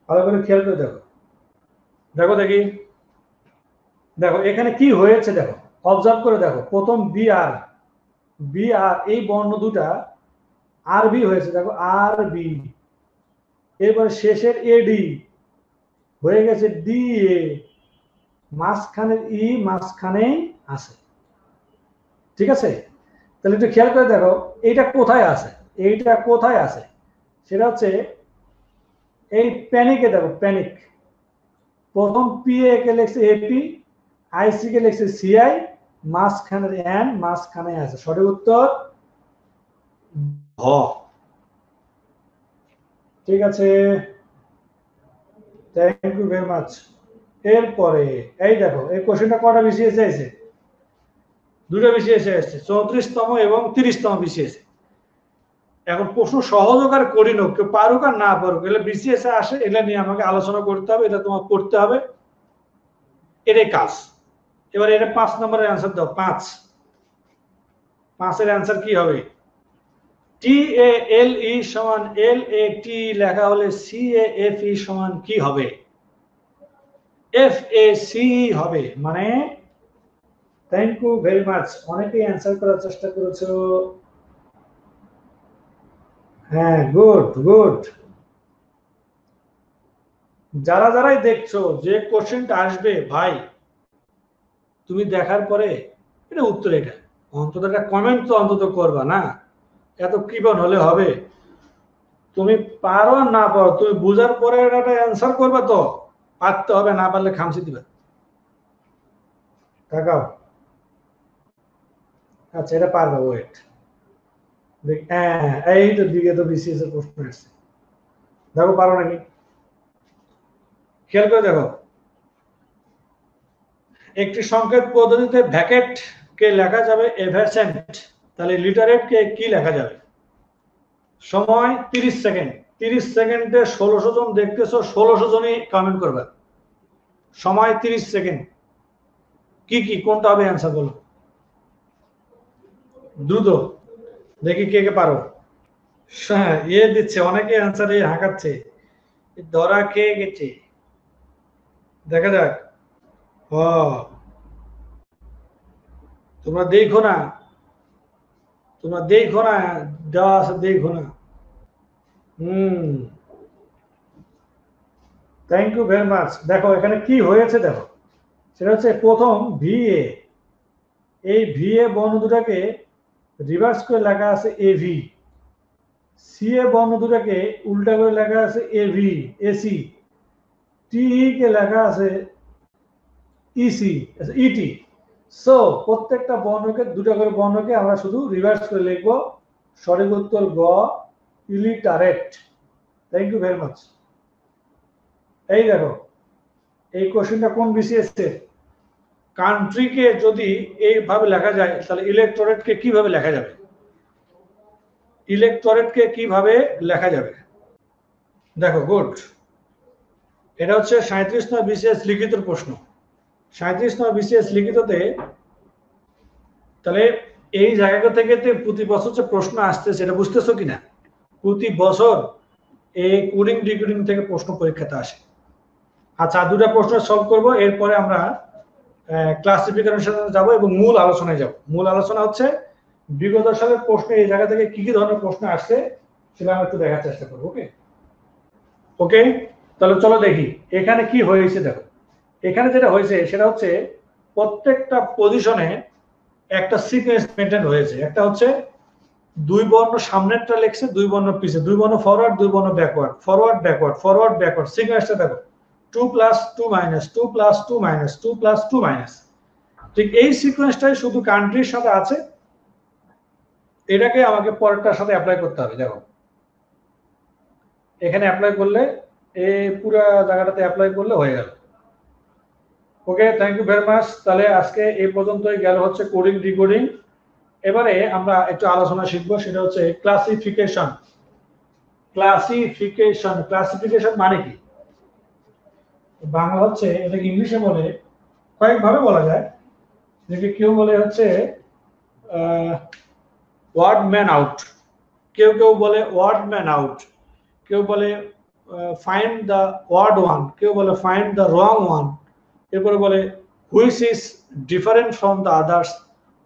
ভালো করে খেয়াল করে দেখো দেখি, দেখো এখানে কি হয়েছে, দেখো অবজার্ভ করে দেখো, প্রথম বিআর এই বর্ণ দুটা আরবি হয়েছে, দেখো আরবি, এরপরে শেষের এডি হয়ে গেছে ডিএ, মাঝখানের ই মাঝখানেই আছে, ঠিক আছে। তাহলে একটু খেয়াল করে দেখো এইটা কোথায় আছে, সেটা হচ্ছে এই প্যানিকে। দেখো প্যানিক, প্রথম PA কে লিখছে AP, IC কে লিখছে CI, মাঝখানের N মাঝখানে আছে, সঠিক উত্তর ঘ। ঠিক আছে, থ্যাংক ইউ ভেরি মাচ। এরপরে এই দেখো এই কোশ্চেনটা কটা বিসিএস এসেছে, 2টা বিসিএস এসেছে, 34তম এবং 30তম বিসিএস। এখন প্রশ্ন সহজ হোক আর কঠিন হোক, কেউ পারুক আর না পারুক, এগুলো বিসিএস এ আসে, এটা নিয়ে আমাকে আলোচনা করতে হবে, এটা তোমার করতে হবে, এটাই কাজ। এবার এটা 5 নম্বরের অ্যান্সার দাও। 5 এর অ্যান্সার কি হবে? TALE সমান LAT লেখা হলে CAFE সমান কি হবে? FACE হবে। মানে থ্যাংক ইউ ভেরি মাচ, অনেকেই অ্যান্সার করার চেষ্টা করেছো। হ্যাঁ, গুড। যারাই দেখছো যে কোশ্চেনটা আসবে ভাই, তুমি দেখার পরে এটা উত্তর, এটা অন্তত একটা কমেন্ট তো অন্তত করবা না, এত কৃপণ হলে হবে? তুমি পারো আর না পারো, তুমি বুঝার পরে একটা অ্যান্সার করবা, তো পারতে হবে, না পারলে খামচি দিবা। তাকাও, আচ্ছা এটা পারবে, ওয়েট দেখ। হ্যাঁ, এই তো দিকে তো বিসিএস এর প্রশ্ন আসছে, দেখো পারো নাকি, খেয়াল করে দেখো। একটি সংকেত পদ্ধতিতে ভ্যাকেট কে লেখা যাবে এভারসেন্ট, তাহলে লিটারেট কে কি লেখা যাবে? সময় 30 সেকেন্ড। 30 সেকেন্ডে 1600 জন দেখতেছো, 1600 জনই কমেন্ট করবে। সময় 30 সেকেন্ড, কি কোনটা হবে অ্যান্সার বলো দ্রুত, দেখি কে কে পারো। হ্যাঁ, দিচ্ছে অনেকে অ্যান্সার, হাঁকাচ্ছে, ধরা খেয়ে গেছে। দেখা যাক। তোমরা দেখো না, দেওয়া আছে, দেখো না। Thank you very much. দেখো এখানে কি হয়েছে, দেখো সেটা হচ্ছে প্রথম VA, এই VA বর্ণ দুটাকে রিভার্স করে লেখা আছে AV, CA বর্ণ দুটাকে উল্টা করে লেখা আছে AC, TE কে লেখা আছে ET। সো প্রত্যেকটা বর্ণকে, দুটা করে বর্ণকে আমরা শুধু রিভার্স করে লিখবো। সঠিক উত্তর গ, illiterate. Thank you very much. এই দেখো, এই কোশ্চেনটা কোন বিসিএস এর? কান্ট্রিকে যদি এইভাবে লেখা যায়, তাহলে ইলেক্টোরেটকে কিভাবে লেখা যাবে? ইলেক্টোরেটকে কিভাবে লেখা যাবে? দেখো, গুড। এটা হচ্ছে 37 নম্বর বিসিএস লিখিত প্রশ্ন। 37 নম্বর বিসিএস লিখিততে, তাহলে এই জায়গা থেকে প্রতি বছর যে প্রশ্ন আসছে সেটা বুঝতেছো কিনা? প্রতি বছর এই কোডিং ডিকোডিং থেকে প্রশ্ন পরীক্ষাতে আসে। আচ্ছা, দুটা প্রশ্ন সলভ করব, এরপরে আমরা ক্লাসিফিকেশনে যাব এবং মূল আলোচনায় যাব। মূল আলোচনা হচ্ছে বিগত সালের প্রশ্ন, এই জায়গা থেকে কি ধরনের প্রশ্ন আসছে সেটা আমরা একটু দেখার চেষ্টা করবো। ওকে, তাহলে চলো দেখি এখানে কি হয়েছে। দেখো এখানে যেটা হয়েছে সেটা হচ্ছে প্রত্যেকটা পজিশনে একটা সিকোয়েন্স মেনটেন হয়েছে। একটা হচ্ছে দুই বর্ণ সামনেরটা লেখছে, দুই বর্ণ পিছে, দুই বর্ণ ফরওয়ার্ড, দুই বর্ণ backward, forward backward, forward backward. সিকোয়েন্সটা দেখো 2 + 2 - 2 + 2 - 2 + 2 - ঠিক এই সিকোয়েন্সটাই শুধু কান্ট্রির সাথে আছে। এটাকে আমাকে পরেরটার সাথে অ্যাপ্লাই করতে হবে। দেখো এখানে অ্যাপ্লাই করলে, এই পুরো জায়গাটাতে অ্যাপ্লাই করলে হয়ে গেল। ওকে, থ্যাংক ইউ ভেরি মাচ। তাহলে আজকে এই পর্যন্তই গেল হচ্ছে কোডিং ডিকোডিং। এবারে আমরা একটু আলোচনা শিখবো, সেটা হচ্ছে ক্লাসিফিকেশন। ক্লাসিফিকেশন মানে কি? বাংলা হচ্ছে, এটাকে ইংলিশে বলে কয়েকভাবে বলা যায়। যেটা কেউ বলে হচ্ছে ওয়ার্ড ম্যান আউট, কেউ বলে ওয়ার্ড ম্যান আউট, কেউ বলে ফাইন্ড দ্য ওয়ার্ড ওয়ান, কেউ বলে ফাইন্ড দ্য রং ওয়ান, এরপরে বলে which is different from the others,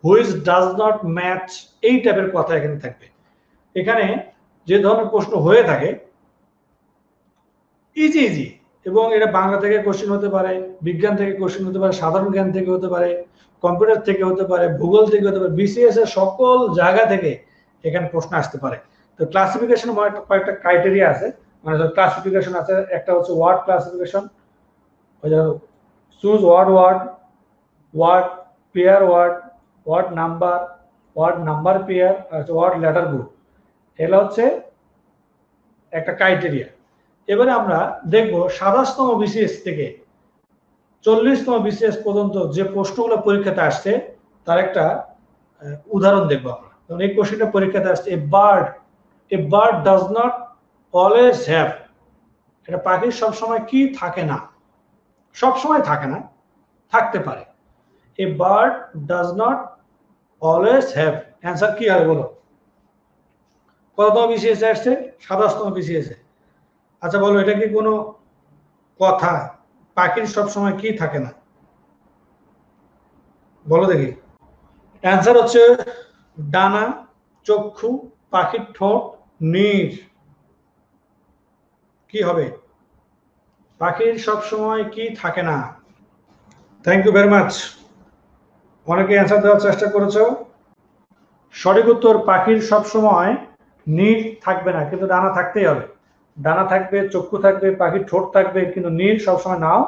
which does not match. এই টাইপের কথা এখানে থাকবে। এখানে যে ধরনের প্রশ্ন হয়ে থাকে ইজি, এবং এটা বাংলা থেকে কোশ্চেন হতে পারে, বিজ্ঞান থেকে কোশ্চেন হতে পারে, সাধারণ জ্ঞান থেকে হতে পারে, কম্পিউটার থেকে হতে পারে, ভূগোল থেকে হতে পারে, বিসিএস এর সকল জায়গা থেকে এখানে প্রশ্ন আসতে পারে। তো ক্লাসিফিকেশন কয়েকটা ক্রাইটেরিয়া আছে, মানে ক্লাসিফিকেশন আছে। একটা হচ্ছে word classification, choose word pair word number pair, word letter group. এগুলো হচ্ছে একটা ক্রাইটেরিয়া। এবারে আমরা দেখবো 27তম বিসিএস থেকে 40তম বিসিএস পর্যন্ত যে প্রশ্নগুলো পরীক্ষাতে আসছে তার একটা উদাহরণ দেখবো আমরা। এই কোশ্চেনটা পরীক্ষাতে আসছে, a bird does not always have, এটা পাখির সবসময় কি থাকে না, সবসময় থাকে না, থাকতে পারে। A bird does not always have, answer কি হবে বলো? কততম বিসিএস আসছে? 27তম বিসিএস। আচ্ছা বলো, এটা কি কোনো কথা? পাখির সবসময় কি থাকে না, বলো দেখি। অ্যান্সার হচ্ছে ডানা, চক্ষু, পাখির ঠোঁট, নীড়। কি হবে? পাখির সবসময় কি থাকে না। Thank you very much. অনেকে অ্যান্সার দেওয়ার চেষ্টা করেছো। সঠিক উত্তর, পাখির সবসময় নীড় থাকবে না, কিন্তু ডানা থাকতেই হবে। ডানা থাকবে, চক্ষু থাকবে, পাখির ঠোঁট থাকবে, কিন্তু নীড় সবসময় নাও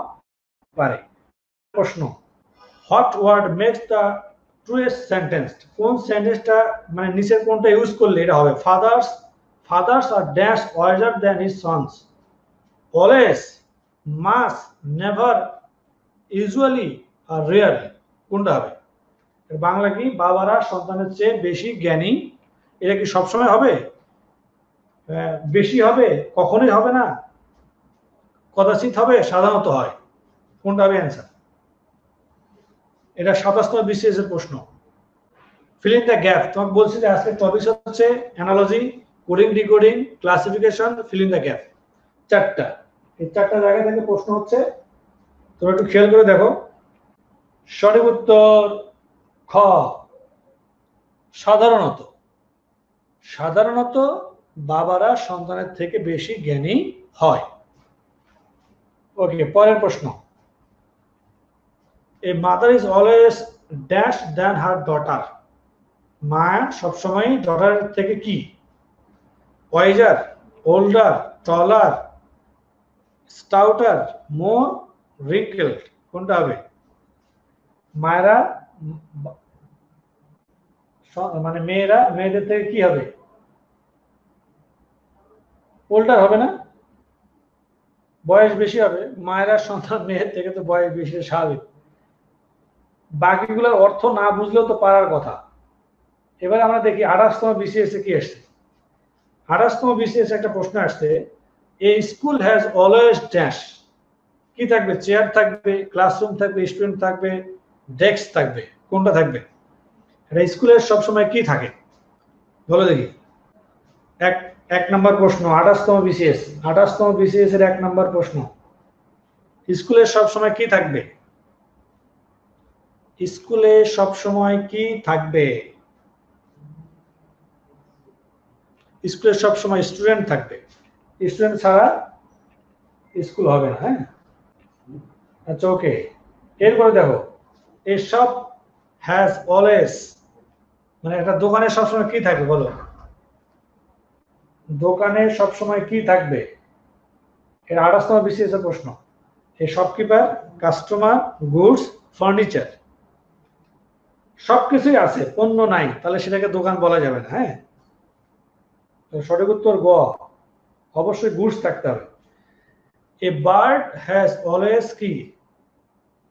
পারে। প্রশ্ন, what word makes the truest sentence? কোন সেন্টেন্সটা মানে নিচের কোনটা ইউজ করলে এটা হবে? Fathers are dash wiser than his sons, always, must, never, usually আর রেয়ারলি। কোনটা হবে? বাংলা কি? বাবারা সন্তানের চেয়ে বেশি জ্ঞানী। এটা কি সবসময় হবে? বেশি হবে? কখনোই হবে না, কদাচিৎ হবে, সাধারণত হয়। কোনটা হবে অ্যান্সার? এটা 27তম বিসিএস এর প্রশ্ন। Fill in the gap. তোমাকে বলছি যে আজকে টপিক হচ্ছে analogy, coding, decoding, classification, fill in the gap. চারটা, এই চারটা জায়গা থেকে প্রশ্ন হচ্ছে, তোমরা একটু খেয়াল করে দেখো। সঠিক উত্তর খ, সাধারণত। সাধারণত বাবারা সন্তানের থেকে বেশি জ্ঞানী হয়। ওকে, পরের প্রশ্ন। A mother is always dash than her daughter. মা সবসময় ডটারের থেকে কি? ওয়াইজার, ওল্ডার, টলার, স্টাউটার, মোর, রিঙ্কেলড। কোনটা হবে? মায়েরা মানে মেয়েরা মেয়েদের থেকে কি হবে? ওল্ডার হবে না, বয়স বেশি হবে। মায়েরা সন্তান মেয়ের থেকে তো বয়স বেশি, স্বাভাবিক। বাকিগুলোর অর্থ না বুঝলেও তো পারার কথা। এবার আমরা দেখি 28তম বিসিএস এ কি আসছে। 28তম বিসিএস একটা প্রশ্ন আসছে, এ স্কুল হ্যাজ অলওয়েজ ড্যাশ। কি থাকবে? চেয়ার থাকবে, ক্লাসরুম থাকবে, স্টুডেন্ট থাকবে, ডেস্ক থাকবে। কোনটা থাকবে? এটা স্কুলের সবসময় কি থাকে, বলো দেখি। এক নম্বর প্রশ্ন, 28তম বিসিএস। 28তম বিসিএস এর 1 নম্বর প্রশ্ন, স্কুলের সবসময় কি থাকবে? স্কুলে সবসময় কি থাকবে? স্কুলে সবসময় স্টুডেন্ট থাকবে। স্টুডেন্ট ছাড়া স্কুল হবে না। হ্যাঁ, আচ্ছা ওকে। এরপরে দেখো, এ শপ হ্যাজ অলওয়েজ, মানে একটা দোকানে সবসময় কি থাকবে বলো? দোকানে সবসময় কি থাকবে? এর 28তম বিসিএস এর প্রশ্ন। এ শপকিপার, কাস্টমার, গুডস, ফার্নিচার। সবকিছুই আছে, পণ্য নাই, তাহলে সেটাকে দোকান বলা যাবে না। হ্যাঁ, সঠিক উত্তর গ, অবশ্যই গুডস থাকতে হবে। এ বার্ড হ্যাজ অলওয়েজ কি?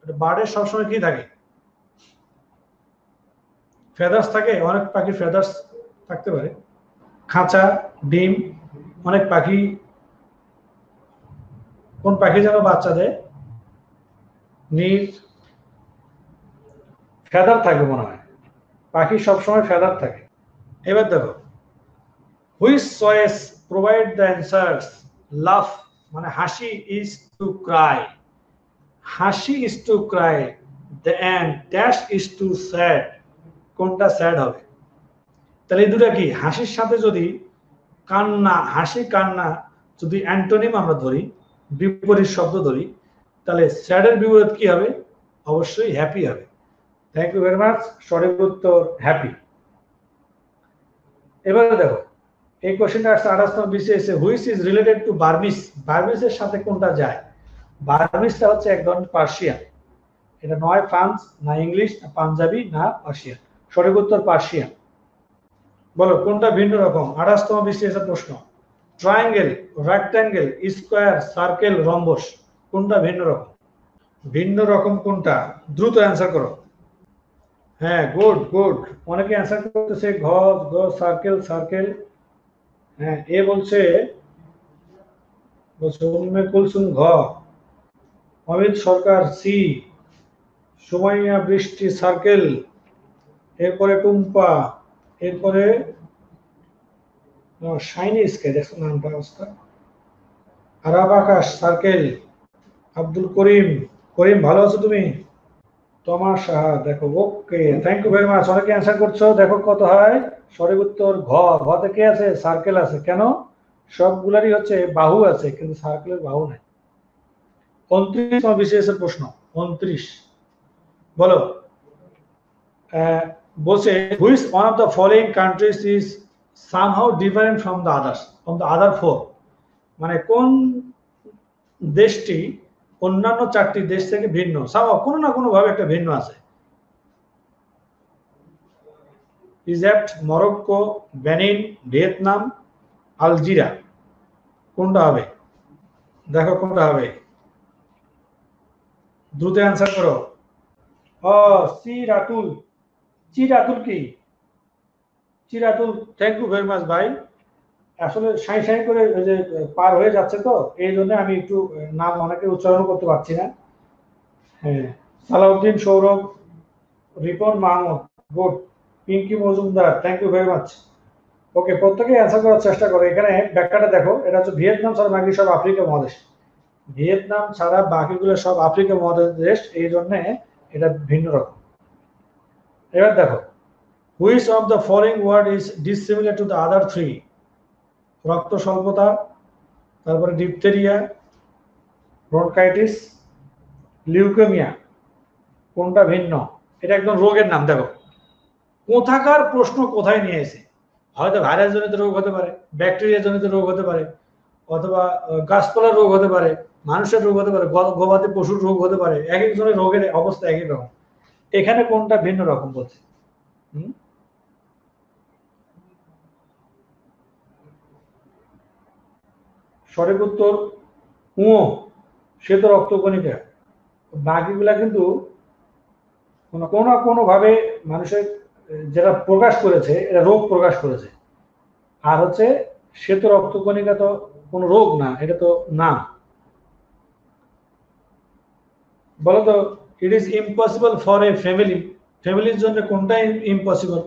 বার্ডের সবসময় কি থাকে? ফেদার্স থাকে। অনেক পাখি ফেদার্স থাকতে পারে, খাঁচা, ডিম। অনেক পাখি, কোন পাখি যেন বাচ্চা দেয়? নীল, ফেদার থাকবে মনে হয়। পাখি সবসময় ফেদার থাকে। এবার দেখো, which choice provide the answers? Laugh মানে হাসি, ইজ টু ক্রাই। হাসি is to cry, the end dash is to sad. কোনটা স্যাড হবে? তাহলে এই দুটা কি? হাসির সাথে যদি কান্না, হাসি কান্না যদি অ্যান্টোনিম আমরা ধরি, বিপরীত শব্দ ধরি, তাহলে স্যাডের বিপরীত কি হবে? অবশ্যই হ্যাপি হবে। Thank you very much. সঠিক উত্তর হ্যাপি। এবারে দেখো, এই কোশ্চেনটা আসছে 28তম বিসিএস এ, which is related to Burmese. বার্মিসের সাথে কোনটা যায়? বার্মিসটা হচ্ছে এক ধরনের পার্সিয়ান। এটা নয় ফ্রান্স, না ইংলিশ, না পাঞ্জাবি, না পার্সিয়ান। সঠিক উত্তর পার্সিয়ান। বলো কোনটা ভিন্ন রকম? 28তম বিসিএস এর প্রশ্ন। Triangle, rectangle, square, circle, rhombus. কোনটা ভিন্ন রকম? ভিন্ন রকম কোনটা? দ্রুত অ্যান্সার করো। হ্যাঁ, গুড গুড। অনেকে অ্যান্সার করতেছে ঘ, সার্কেল, সার্কেল। হ্যাঁ, এ বলছে উম্মে কুলসুম ঘ, অমিত সরকার সি, সুমাইয়া বৃষ্টি সার্কেল, এরপরে টুম্পা, এরপরে শাইনি স্কাই, দেখছো নামটা অবস্থা, আরাব আকাশ সার্কেল, আব্দুল করিম, করিম ভালো আছো তুমি? তোমার সাহা, দেখো ওকে, থ্যাংক ইউ ভেরি মাচ। অনেকে অ্যান্সার করছো, দেখো কত হয়। সঠিক উত্তর ঘ। ঘতে কে আছে? সার্কেল আছে। কেন? সবগুলারই হচ্ছে বাহু আছে, কিন্তু সার্কেলের বাহু নাই। 29 বিসিএস এর প্রশ্ন। 29 বলো। বলছে which one of the following countries is somehow different from the others, from the other four, মানে কোন দেশটি অন্যান্য 4টি দেশ থেকে ভিন্ন, সামহাউ কোনো না কোনো ভাবে একটা ভিন্ন আছে। ইজিপ্ট, মরক্কো, বেনিন, ভিয়েতনাম, আলজিরা, কোনটা হবে? দেখো কোনটা হবে, দ্রুত অ্যান্সার করো। ও সি রাতুল। চিরাতুল কি? চিরাতুল, থ্যাংক ইউ ভেরি মাচ ভাই। আসলে সাই সাই করে ওই যে পার হয়ে যাচ্ছে, তো এই জন্য আমি একটু নাম অনেকে উচ্চারণ করতে পারছি না। হ্যাঁ, Salauddin, Sourav, Ripon Mahmud, good. Pinki Majumdar, thank you very much. Okay, প্রত্যেকে অ্যান্সার করার চেষ্টা করে। এখানে ব্যাখ্যাটা দেখো, এটা হচ্ছে ভিয়েতনাম ছাড়া বাকি সব আফ্রিকা মহাদেশ। ভিয়েতনাম ছাড়া বাকিগুলো সব আফ্রিকা মহাদেশ, এই জন্য এটা ভিন্ন রকম। এবার দেখো, which of the following word is dissimilar to the other three? রক্ত স্বল্পতা, তারপরে ডিপথেরিয়া, ব্রনকাইটিস, লিউকেমিয়া, কোনটা ভিন্ন? এটা একদম রোগের নাম। দেখো কোথাকার প্রশ্ন কোথায় নিয়ে এসে, হয়তো ভাইরাস জনিত রোগ হতে পারে, ব্যাকটেরিয়া জনিত রোগ হতে পারে, অথবা গাছপালার রোগ হতে পারে, মানুষের রোগ হতে পারে, গবাদি পশুর রোগ হতে পারে। এক একজনের রোগের অবস্থা এক এক রকম। এখানে কোনটা ভিন্ন রকম বলছে? সঠিক উত্তর ও, সে তো রক্তকণিকা। বাকিগুলা কিন্তু কোনো না কোনো ভাবে মানুষের যেটা প্রকাশ করেছে, এটা রোগ প্রকাশ করেছে। আর হচ্ছে সে তো রক্তকণিকা তো কোনো রোগ না, এটা তো নাম। বলতো, ইট is impossible for a family, ফ্যামিলির জন্য কোনটা impossible?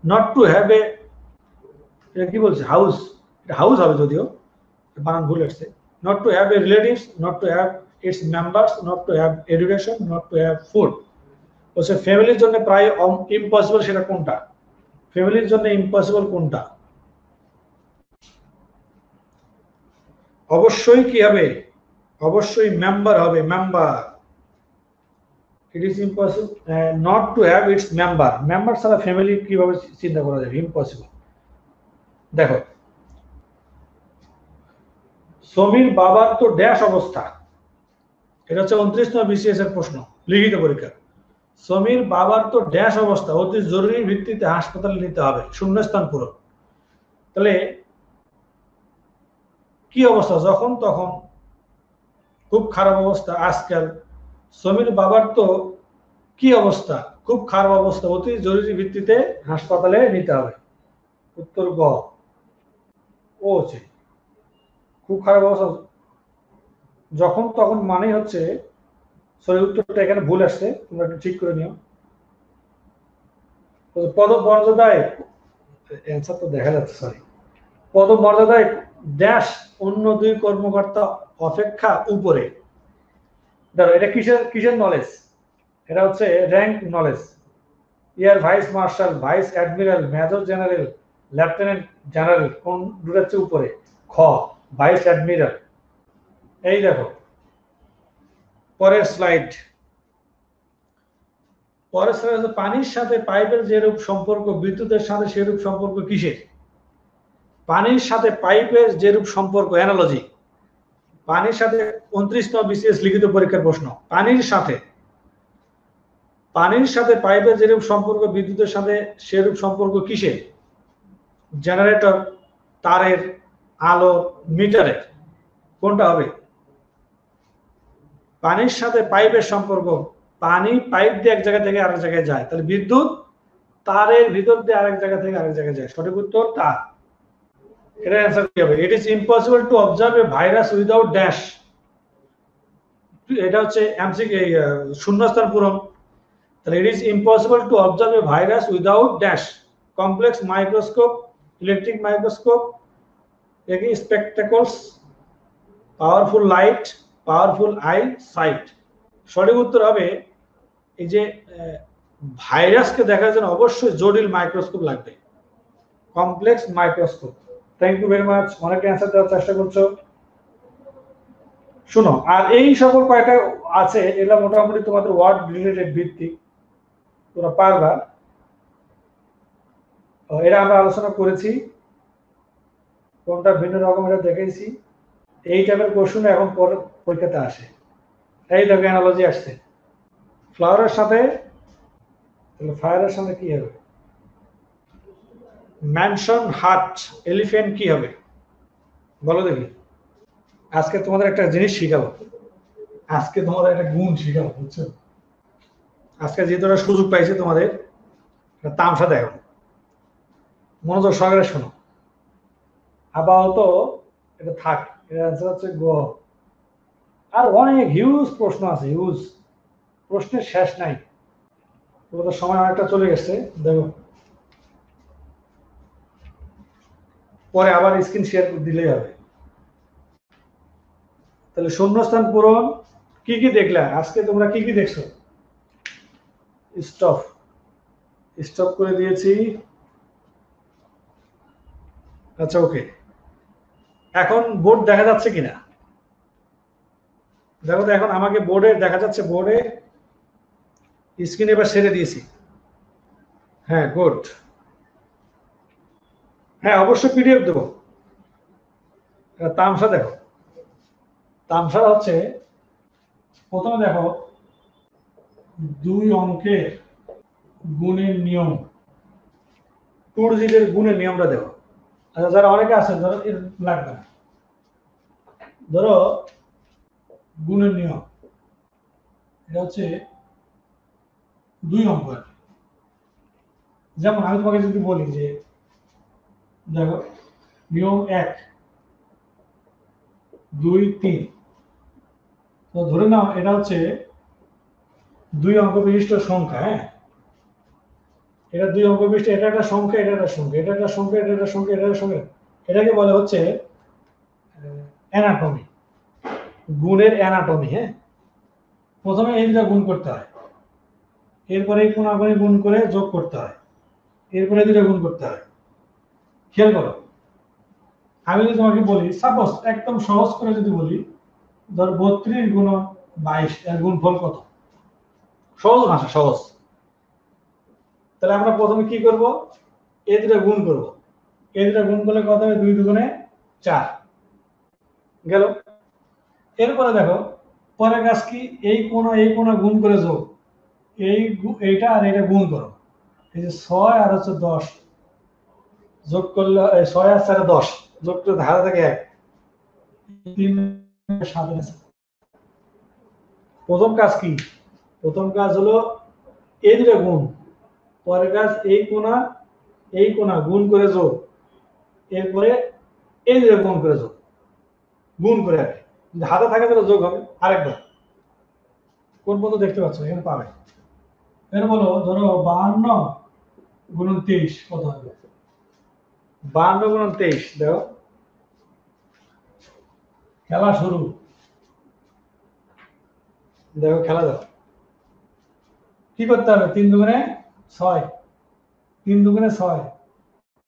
Not to have a, এটা কি বলছে, হাউস, এটা হাউস হবে যদিও, বানান ভুল আসছে। Not to have a relatives, not to have it's members, not to have education, not to have food. বলছে ফ্যামিলির জন্য প্রায় ইম্পসিবল, সেটা কোনটা? ফ্যামিলির জন্য ইম্পসিবল কোনটা? অবশ্যই কি হবে? অবশ্যই মেম্বার হবে, member. It is impossible not to have it's member. Member ছাড়া ফ্যামিলি কিভাবে চিন্তা করা যাবে? ইম্পসিবল। দেখো, সমীর বাবার তো ড্যাশ অবস্থা, এটা হচ্ছে 29তম বিসিএস এর প্রশ্ন, লিখিত পরীক্ষা। সমীর বাবার তো ড্যাশ অবস্থা, অতি জরুরি ভিত্তিতে হাসপাতালে নিতে হবে, শূন্যস্থান পূরণ। তাহলে কি অবস্থা? যখন তখন, খুব খারাপ অবস্থা আজকাল। সমীর বাবার তো কি অবস্থা? খুব খারাপ অবস্থা, অতি জরুরি ভিত্তিতে হাসপাতালে নিতে হবে। উত্তর গ। ও খুব খারাপ অবস্থা যখন তখন মানেই হচ্ছে, সরি উত্তরটা এখানে ভুল আসছে, তোমরা একটু ঠিক করে নিও। পদমর্যাদায়, অ্যান্সার তো দেখা যাচ্ছে, সরি, পদমর্যাদায় ড্যাশ অন্য দুই কর্মকর্তা অপেক্ষা উপরে। ধরো এটা কিসের কিসের নলেজ? এটা হচ্ছে rank knowledge. Air vice marshal, vice admiral, major general, lieutenant general, কোন দুটার চেয়ে উপরে? খ, ভাইস অ্যাডমিরাল। এই দেখো পরের স্লাইড। পরের স্লাইড, পানির সাথে পাইপের যেরূপ সম্পর্ক, বিদ্যুতের সাথে সেরূপ সম্পর্ক কিসের? পানির সাথে পাইপের যেরূপ সম্পর্ক, অ্যানালজি। পানির সাথে 29তম বিসিএস লিখিত পরীক্ষার প্রশ্ন। পানির সাথে পাইপের যেরূপ সম্পর্ক, বিদ্যুতের সাথে সেরূপ সম্পর্ক কিসের? জেনারেটর, তারের, আলো, মিটারের, কোনটা হবে? পানির সাথে পাইপের সম্পর্ক, পানি পাইপ দিয়ে এক জায়গা থেকে আরেক জায়গায় যায়, তাহলে বিদ্যুৎ তারের ভিতর দিয়ে আরেক জায়গা থেকে আরেক জায়গায় যায়। সঠিক উত্তর তার। এটা অ্যান্সার কি হবে? It is impossible to observe a virus without dash. এটা হচ্ছে এমসিকিউ, এই শূন্যস্থান পূরণ। তাহলে it is impossible to observe a virus without dash. Complex microscope, electric microscope, spectacles, powerful light, powerful eyesight. সঠিক উত্তর হবে এই যে ভাইরাসকে দেখার জন্য অবশ্যই জটিল মাইক্রোস্কোপ লাগবে, complex microscope. Thank you very much, অনেকে অ্যান্সার দেওয়ার চেষ্টা করছো। শুনো, আর এই সকল কয়টা আছে এগুলো মোটামুটি তোমাদের ওয়ার্ড রিলেটেড ভিত্তিক, তোমরা পারবা। এরা আমরা আলোচনা করেছি, কোনটা ভিন্ন রকম এটা দেখেছি। এই টাইপের কোশ্চেন এখন পরীক্ষাতে আসে। এই দেখো অ্যানালজি আসছে, ফ্লাওয়ারের সাথে ফায়ারের সাথে কি হবে? ম্যানশন, হাট, এলিফ্যান্ট কি হবে বলো দেখি। আজকে তোমাদের একটা জিনিস শিখাবো, আজকে তোমাদের একটা গুণ শিখাবো, বুঝছো? আজকে যেহেতু একটা সুযোগ পাইছে তোমাদের, তামসা দেখো, মনোযোগ সহকারে শোনো। আপাতত এটা থাক, এর অ্যান্সার হচ্ছে গ। আর অনেক হিউজ প্রশ্ন আছে, হিউজ প্রশ্নের শেষ নাই। তোমাদের সময় অনেকটা চলে গেছে, দেখো পরে আবার স্ক্রিন শেয়ার দিলেই হবে। তাহলে শূন্যস্থান পূরণ কি কি দেখলা আজকে? তোমরা কি কি দেখছো? স্টপ, স্টপ করে দিয়েছি। আচ্ছা ওকে, এখন বোর্ড দেখা যাচ্ছে কিনা দেখো তো। এখন আমাকে বোর্ডে দেখা যাচ্ছে, বোর্ডে স্ক্রিন এবার ছেড়ে দিয়েছি। হ্যাঁ গুড। হ্যাঁ অবশ্যই পিডিএফ দেবো। তামসা দেখো, তামসা হচ্ছে প্রথমে দেখো 2 অঙ্কের গুণের নিয়ম, 2 ডিজিটের গুণের নিয়মটা দেখো। আচ্ছা যারা অনেকে আছেন ধরো এর লাগবে না, ধরো গুণের নিয়ম এটা হচ্ছে 2 অঙ্ক। যেমন আমি তোমাকে যদি বলি যে দেখো নিয়ম 1 2 3, তো ধরে নাও এটা হচ্ছে 2 অঙ্ক বিশিষ্ট সংখ্যা। হ্যাঁ, এটা 2 অঙ্ক বিশিষ্ট, এটা একটা সংখ্যা, এটা একটা সংখ্যা, এটা একটা সংখ্যা, এটা একটা সংখ্যা, এটা একটা সংখ্যা। এটাকে বলে হচ্ছে অ্যানাটমি, গুণের অ্যানাটমি। হ্যাঁ, প্রথমে এই দুটা গুণ করতে হয়, এরপরে এই কোণাগুণি গুণ করে যোগ করতে হয়, এরপরে দুটো গুণ করতে হয়। খেয়াল করো, আমি যদি তোমাকে বলি, সাপোজ একদম সহজ করে যদি বলি, ধর 32 গুণন 22 এর গুণফল কত? সহজ ভাষা, সহজ। তাহলে আমরা প্রথমে কি করব? এই দুটো গুণ করব, এই দুটো গুণ করলে কত হবে? 2 দুগুণে 4 গেল। এরপরে দেখো পরের কাজ কি? এই কোণা গুণ করে যোগ, এইটা আর এটা গুণ করো। এই যে 6 আর হচ্ছে 10 যোগ করলে 6 আর 4 10 যোগ করে ধারা থেকে 1 3 7 আছে। প্রথম কাজ কি? প্রথম কাজ হলো এই দুটো গুণ, পরের কাজ এই কোণা গুণ করে যোগ, এরপরে এই দুটো গুণ করে যোগ, গুণ করে যদি হাতে থাকে তাহলে যোগ হবে আরেকবার। কোন পদ্ধতি দেখতে পাচ্ছ? এখানে পাবে। এর বলো ধরো 52 গুণন 23 কত হবে? 52 গুণন 23, দেখো খেলা শুরু। দেখো খেলা দাও, কি করতে হবে? 3 দুগুণে 6, 3 দুগুণে 6,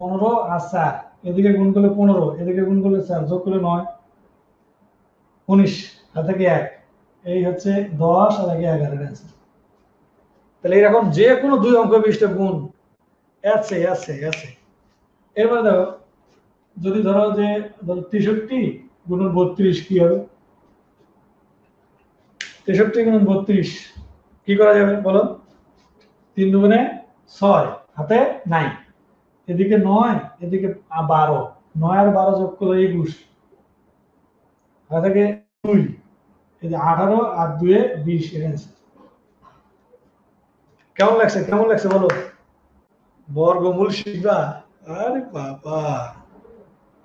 15 আর 4, এদিকে গুণ করলে 15, এদিকে গুণ করলে 4, যোগ করলে 9, 19, আর থেকে 1, এই হচ্ছে 10 আর 11 এর অ্যান্সার। তাহলে এরকম যে কোনো 2 অঙ্ক বিশিষ্ট গুণ আছে আছে আছে। এরপরে দেখো যদি ধরো যে 63 গুণন 32 কি হবে? 63 গুণন 32 কি করা যাবে বলো? 3 দুগুণে 6, হাতে নাই, এদিকে 9, এদিকে 12, 9 আর 12 যোগ করলে 21, হাতে থেকে 2, এই যে 18 আর 2 এ 20 এর অ্যান্সার। কেমন লাগছে? কেমন লাগছে বলো? বর্গমূল শিখবা? আরে বাবা,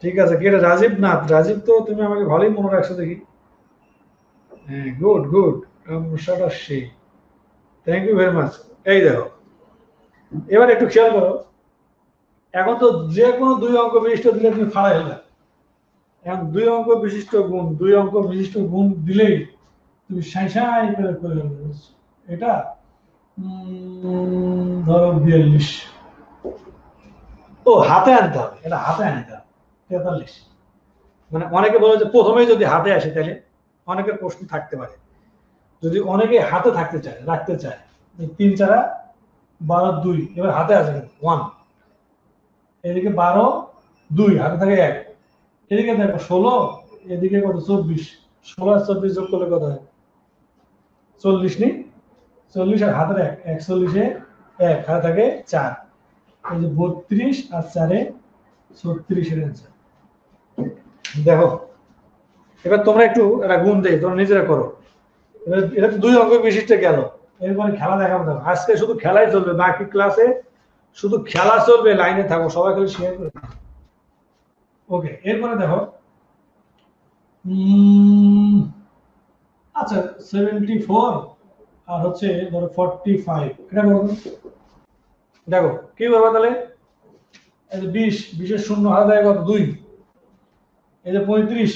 ঠিক আছে, কি এটা রাজীব নাথ? রাজীব তো তুমি আমাকে ভালোই মনে রাখছো দেখি। হ্যাঁ, গুড গুড। সেই, থ্যাংক ইউ ভেরি মাচ। এই দেখো, এবার একটু খেয়াল করো, এখন তো যে কোনো দুই অঙ্ক বিশিষ্ট দিলে তুমি ফাড়াই হলে, এখন দুই অঙ্ক বিশিষ্ট গুণ, দুই অঙ্ক বিশিষ্ট গুণ দিলেই তুমি সাই সাই করে করে ফেলবে। এটা ধরো 42, ও হাতে আনতে হবে, এটা হাতে আনতে হবে 43। মানে অনেকে বলে যে প্রথমেই যদি হাতে আসে তাহলে অনেকের প্রশ্ন থাকতে পারে, যদি অনেকে হাতে থাকতে চায়, রাখতে চায় 3 4 12 2, এবার হাতে আছে 1, এদিকে 12 2 হাতে থাকে 1, এদিকে দেখো 16, এদিকে কত 24, 16 আর 24 যোগ করলে কত হয়? 40 নি? 40 আর হাতের 1, 41 এ 1 হাতে থাকে 4, এই যে 32 আর 4 এ 36 এর অ্যান্সার। দেখো, এবার তোমরা একটু এটা গুণ দেই, তোমরা নিজেরা করো। এবার এটা তো দুই অঙ্ক বিশিষ্ট গেল, এরপরে খেলা দেখাবো। দেখো আজকে শুধু খেলাই চলবে, বাকি ক্লাসে শুধু খেলা চলবে, লাইনে থাকো সবাই, খালি শেয়ার করে। ওকে, এরপরে দেখো, আচ্ছা 74 আর হচ্ছে ধরো 45, এটা বলো তো। দেখো কি করবো তাহলে, এই যে 20, 20 এর শূন্য হাতে থাকে কত 2, এই যে 35,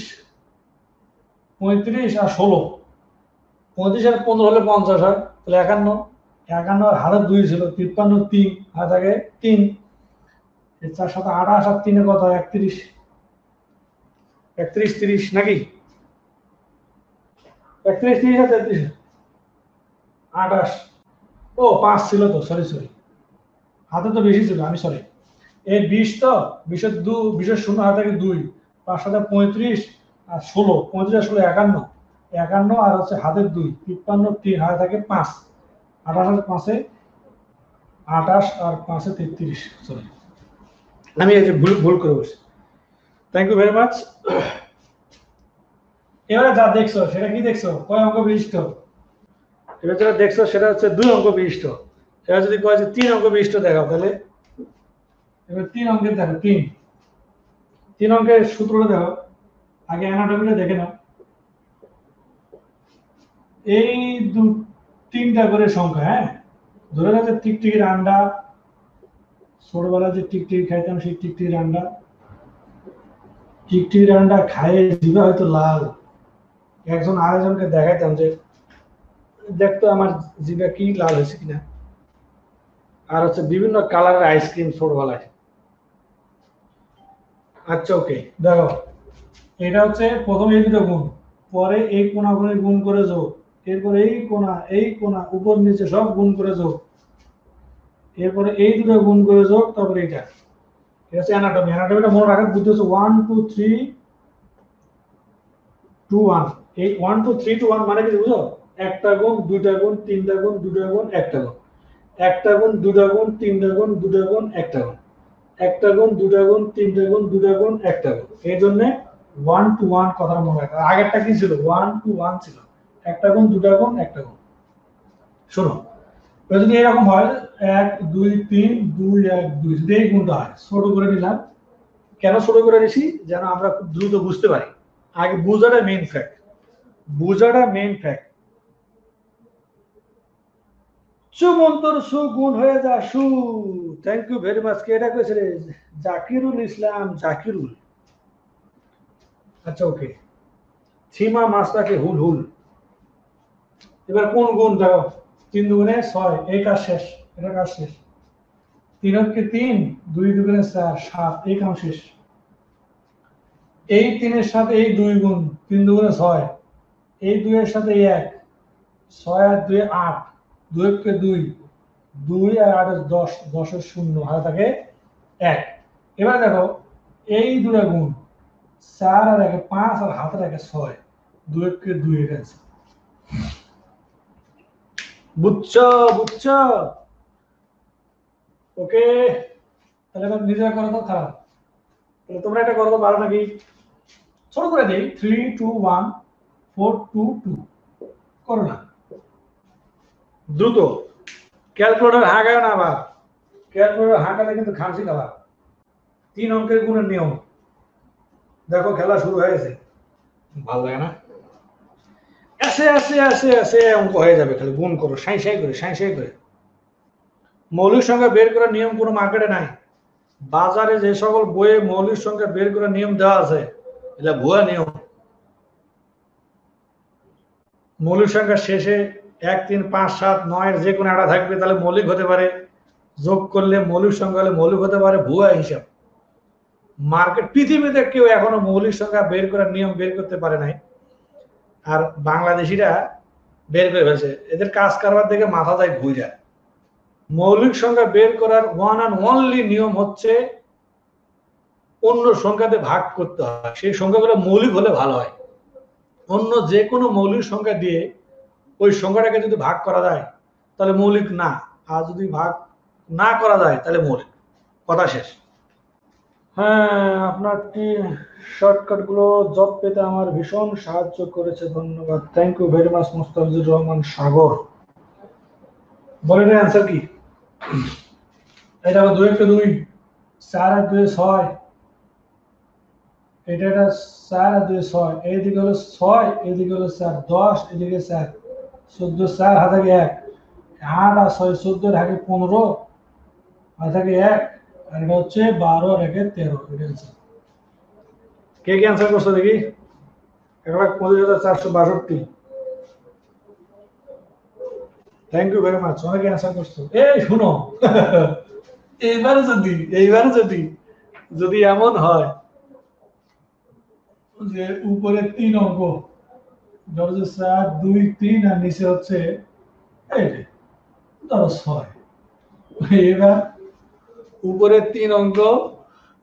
35 আর 16, 35 আর 15 হলে 50 হয়, তাহলে 51, 51 আর হাতে 2 ছিল, 53 3 হাতে থাকে 3, এই 4 7 28 আর 3 কত হয় 31, 31 30 নাকি? 31 30 আর 33 28, ও 5 ছিল তো, সরি সরি, হাতে তো বেশি ছিল, আমি সরি। এই 20 তো 20 এর 2, 20 এর শূন্য হাতে থাকে 2, 5 7 35 আর 16, 35 আর 16 51, 51 আর হচ্ছে হাতের 2, 53 3 হাতে থাকে 5, 28 আর 5 এ 28 আর 5 এ 33, সরি আমি এই যে ভুল ভুল করে বসছি। Thank you very much. এবারে যা দেখছো সেটা কি দেখছো, কয় অঙ্ক বিশিষ্ট? এবার যেটা দেখছো সেটা হচ্ছে দুই অঙ্ক বিশিষ্ট। এবার যদি কয় যে 3 অঙ্ক বিশিষ্ট দেখাও, তাহলে এবার 3 অঙ্কের দেখো, 3 অঙ্কের সূত্রটা দেখো, আগে অ্যানাটমিটা দেখে নাও। এই 3টা করে সংখ্যা, হ্যাঁ, ধরে নাও যে টিকটিকির আন্ডা, ছোটবেলায় যে টিকটিকি খাইতাম সেই টিকটিকির আন্ডা, টিকটিকির আন্ডা খাইয়ে জিভে হয়তো লাল, একজন আরেকজনকে দেখাইতাম যে দেখতো আমার জিভে কি লাল হয়েছে কিনা। আর হচ্ছে বিভিন্ন কালারের আইসক্রিম ছোটবেলায়। আচ্ছা ওকে, দেখো এটা হচ্ছে প্রথমে এই দুটো গুণ, পরে এই কোণাগুণি গুণ করে যোগ, এরপরে এই কোণা উপর নিচে সব গুণ করে যোগ, এরপরে এই দুটো গুণ করে যোগ, তারপরে এটা। এটা হচ্ছে অ্যানাটমি। অ্যানাটমিটা মনে রাখার বুদ্ধি হচ্ছে 1 2 3 2 1। এই 1 2 3 2 1 মানে কি বুঝো? একটা গুণ, দুইটা গুণ, তিনটা গুণ, দুটো গুণ, একটা গুণ, একটা গুণ, দুটা গুণ, তিনটা গুণ, দুটো গুণ, একটা গুণ, একটা গুণ, দুটা গুণ, তিনটা গুণ, দুটা গুণ, একটা গুণ। এই জন্য 1 to 1 কথাটা মনে রাখা। আগেরটা কি ছিল? 1 to 1 ছিল, একটা গুণ, দুটা গুণ, একটা গুণ। শোনো, যদি এরকম হয় 1 2 3 2 1 2, যদি এই গুণটা হয়, ছোট করে নিলাম। কেন ছোট করে নিছি? যেন আমরা খুব দ্রুত বুঝতে পারি। আগে বোঝাটা মেইন ফ্যাক্ট, বোঝাটা মেইন ফ্যাক্ট। সুমন্তর সুগুণ হয়ে যা সু। Thank you very much. কে এটা কইছে রে? জাকিরুল ইসলাম, জাকিরুল। আচ্ছা ওকে, সীমা মাস্টাকে হুল হুল। এবার কোন গুণ দেখো, 3 দুগুণে 6, এই কাজ শেষ, এটা কাজ শেষ। 3 হচ্ছে 3, 2 দুগুণে 4 7, এই কাজ শেষ। এই 3 এর সাথে এই 2 গুণ, 3 দুগুণে 6, এই 2 এর সাথে এই 1, 6 আর 2 8, 2 কে 2, 2 আর 8 10, 10 এর শূন্য হাতে থাকে 1। এবার দেখো এই দুটো গুণ, 4 আর 1 5 আর হাতে থাকে 6, 2 কে 2 এর আছে। বুঝছো বুঝছো? ওকে, তাহলে এবার নিজেরা করো তো, খারাপ তাহলে তোমরা এটা করো তো, পারো নাকি? ছোট করে দেই, 3 2 1 4 2 2, করো না দ্রুত। ক্যালকুলেটর হাঁকায় না আবার, ক্যালকুলেটর হাঁকালে কিন্তু খামছি খাবার। 3 অঙ্কের গুণের নিয়ম, দেখো খেলা শুরু হয়েছে, ভালো লাগে না? এসে এসে এসে এসে অঙ্ক হয়ে যাবে, খালি গুণ করো সাই সাই করে সাই সাই করে। মৌলিক সংখ্যা বের করার নিয়ম কোনো মার্কেটে নাই। বাজারে যে সকল বইয়ে মৌলিক সংখ্যা বের করার নিয়ম দেওয়া আছে এটা ভুয়া নিয়ম। মৌলিক সংখ্যা শেষে 1 3 5 7 9 যে কোনো একটা থাকবে, তাহলে মৌলিক হতে পারে। যোগ করলে মৌলিক সংখ্যা হলে মৌলিক হতে পারে, ভুয়া হিসাব। মার্কেট পৃথিবীতে কেউ এখনো মৌলিক সংখ্যা বের করার নিয়ম বের করতে পারে নাই, আর বাংলাদেশিরা বের করে ফেলছে। এদের কাজ কারবার দেখে মাথা যায় ঘুরে। মৌলিক সংখ্যা বের করার ওয়ান অ্যান্ড অনলি নিয়ম হচ্ছে অন্য সংখ্যাতে ভাগ করতে হয়, সেই সংখ্যাগুলো মৌলিক হলে ভালো হয়। অন্য যে কোনো মৌলিক সংখ্যা দিয়ে ওই সংখ্যাটাকে যদি ভাগ করা যায় তাহলে মৌলিক না, আর যদি ভাগ না করা যায় তাহলে মৌলিক। কথা শেষ। হ্যাঁ, আপনার কি শর্টকাট গুলো জব পেতে আমার ভীষণ সাহায্য করেছে, ধন্যবাদ। Thank you very much Mustafizur Rahman Sagar. বলেন অ্যান্সার কি? এটা 2 1 2 4 আর 2 6, এটা 4 আর 2 6, এইদিকে হলো 6, এইদিকে হলো 4, 10, এদিকে 4, 14 4 হাতে 1, 8 আর 6 14 হাতে 15 হাতে 1, আর এটা হচ্ছে 12 আর 1 13। এটা হচ্ছে কে কি অ্যান্সার করছো দেখি? 1,25,462। থ্যাংক ইউ ভেরি মাচ, অনেকে অ্যান্সার করছো। এই শুনো, এইবারে যদি এমন হয় যে উপরে 3 অঙ্ক, ধরো যে 4 2 3 আর নিচে হচ্ছে এই যে ধরো 6, এবার উপরে 3 অঙ্ক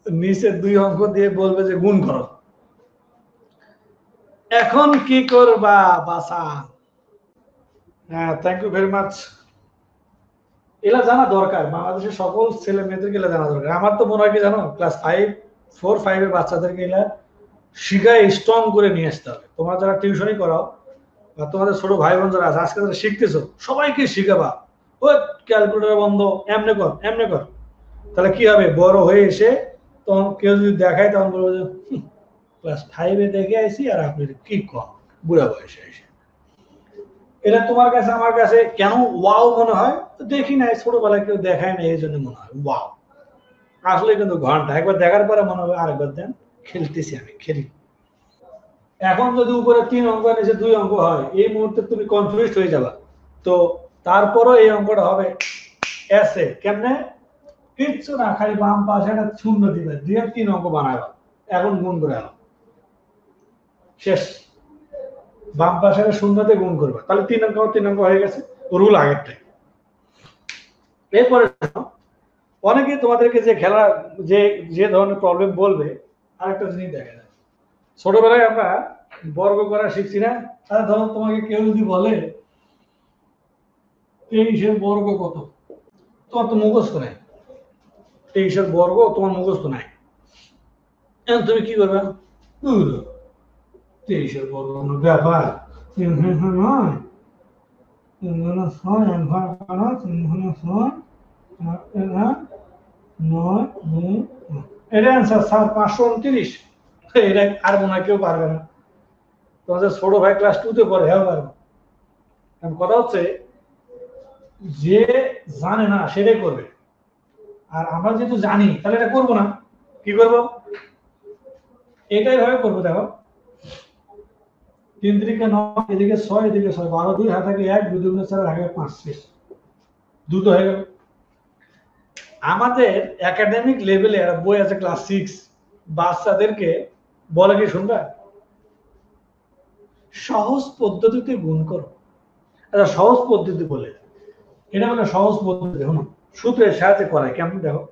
নিচে 2 অঙ্ক দিয়ে বলবে যে গুণ করো। এখন কি করবা বাসা? হ্যাঁ, থ্যাংক ইউ ভেরি মাচ। এলা জানা দরকার, বাংলাদেশের সকল ছেলে মেয়েদেরকে এলা জানা দরকার। আমার তো মনে হয় কি জানো, ক্লাস 4 5 এর বাচ্চাদেরকে এলা শিখায় স্ট্রং করে নিয়ে আসতে হবে। তোমরা যারা টিউশনই করাও বা তোমাদের ছোট ভাই বোন যারা আছে আজকে যারা শিখতেছো, সবাইকে শিখাবা ও ক্যালকুলেটর বন্ধ, এমনে কর এমনে কর। তাহলে কি হবে, বড় হয়ে এসে তখন কেউ যদি দেখায় তখন বলবো যে ক্লাস 5 এ দেখে আইছি আর আপনি কি কম বুড়া বয়সে এসে। এটা তোমার কাছে আমার কাছে কেন ওয়াও মনে হয়? দেখি নাই, ছোটবেলায় কেউ দেখায় না, এই জন্য মনে হয় ওয়াও। আসলে কিন্তু ঘন্টা একবার দেখার পরে মনে হবে আরেকবার দেন, খেলতেছি আমি খেলি। এখন যদি উপরে 3 অঙ্ক নিচে 2 অঙ্ক হয়, এই মুহূর্তে তুমি কনফিউজড হয়ে যাবা। তো তারপরও এই অঙ্কটা হবে এসে কেমনে? কিচ্ছু না, খালি বাম পাশে একটা শূন্য দিবে, দিয়ে 3 অঙ্ক বানাবা। এখন গুণ করে আলো শেষ। বাম পাশে শূন্যতে গুণ করবা, তাহলে 3 অঙ্ক হয়ে গেছে, রুল আগেরটাই। এরপরে অনেকে তোমাদেরকে যে খেলা যে ধরনের প্রবলেম বলবে, আরেকটা জিনিস দেখা যায় ছোটবেলায় আমরা বর্গ করা শিখছি না। তাহলে ধরো তোমাকে কেউ যদি বলে 23 এর বর্গ কত, তোমার তো মুখস্থ নাই। 23 এর বর্গ তোমার মুখস্থ নাই, এখন তুমি কি করবে? 23 এর বর্গ ব্যাপার, 3 নয় 3 6 1 ভাগ 3 6 9 এটা অ্যান্সার স্যার 529। এটা আর মনে হয় কেউ পারবে না। তোমাদের ছোট ভাই ক্লাস 2 তে পড়ে, হ্যাঁ পারবে। কারণ কথা হচ্ছে যে জানে না সেটাই করবে, আর আমরা যেহেতু জানি তাহলে এটা করবো না। কি করব? এটাই ভাবে করবো। দেখো 3 3 9, এদিকে 6 এদিকে 6, 12 2 হাতে 1, 2 2 4 আগে 5 শেষ, দুটো হয়ে গেল। আমাদের একাডেমিক লেভেলে একটা বই আছে ক্লাস 6, বাচ্চাদেরকে বলে কি শুনবা? সহজ পদ্ধতিতে গুণ করো। আচ্ছা, সহজ পদ্ধতি বলে এটা বলে সহজ পদ্ধতি, দেখো সূত্রের সাহায্যে করায় কেমন দেখো।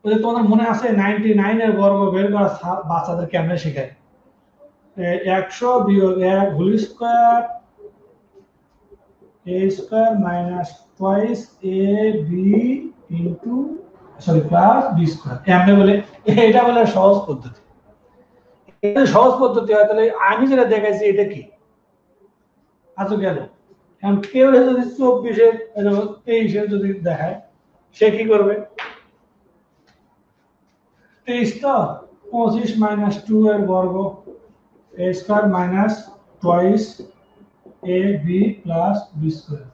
ওই যে তোমাদের মনে আছে 99 এর বর্গ বের করা বাচ্চাদের কেমনে শেখায়? 100 বিয়োগ 1 whole square a square minus twice a b into plus b square, এমনি বলে। এটা বলে সহজ পদ্ধতি। এটা সহজ পদ্ধতি হয় তাহলে আমি যেটা দেখাইছি এটা কি? আচ্ছা গেল। এখন কেউ যদি 24 এর 23 এর যদি দেখায়, সে কি করবে? 23 তো 25 মাইনাস 2 এর বর্গ a square minus twice a b plus b square.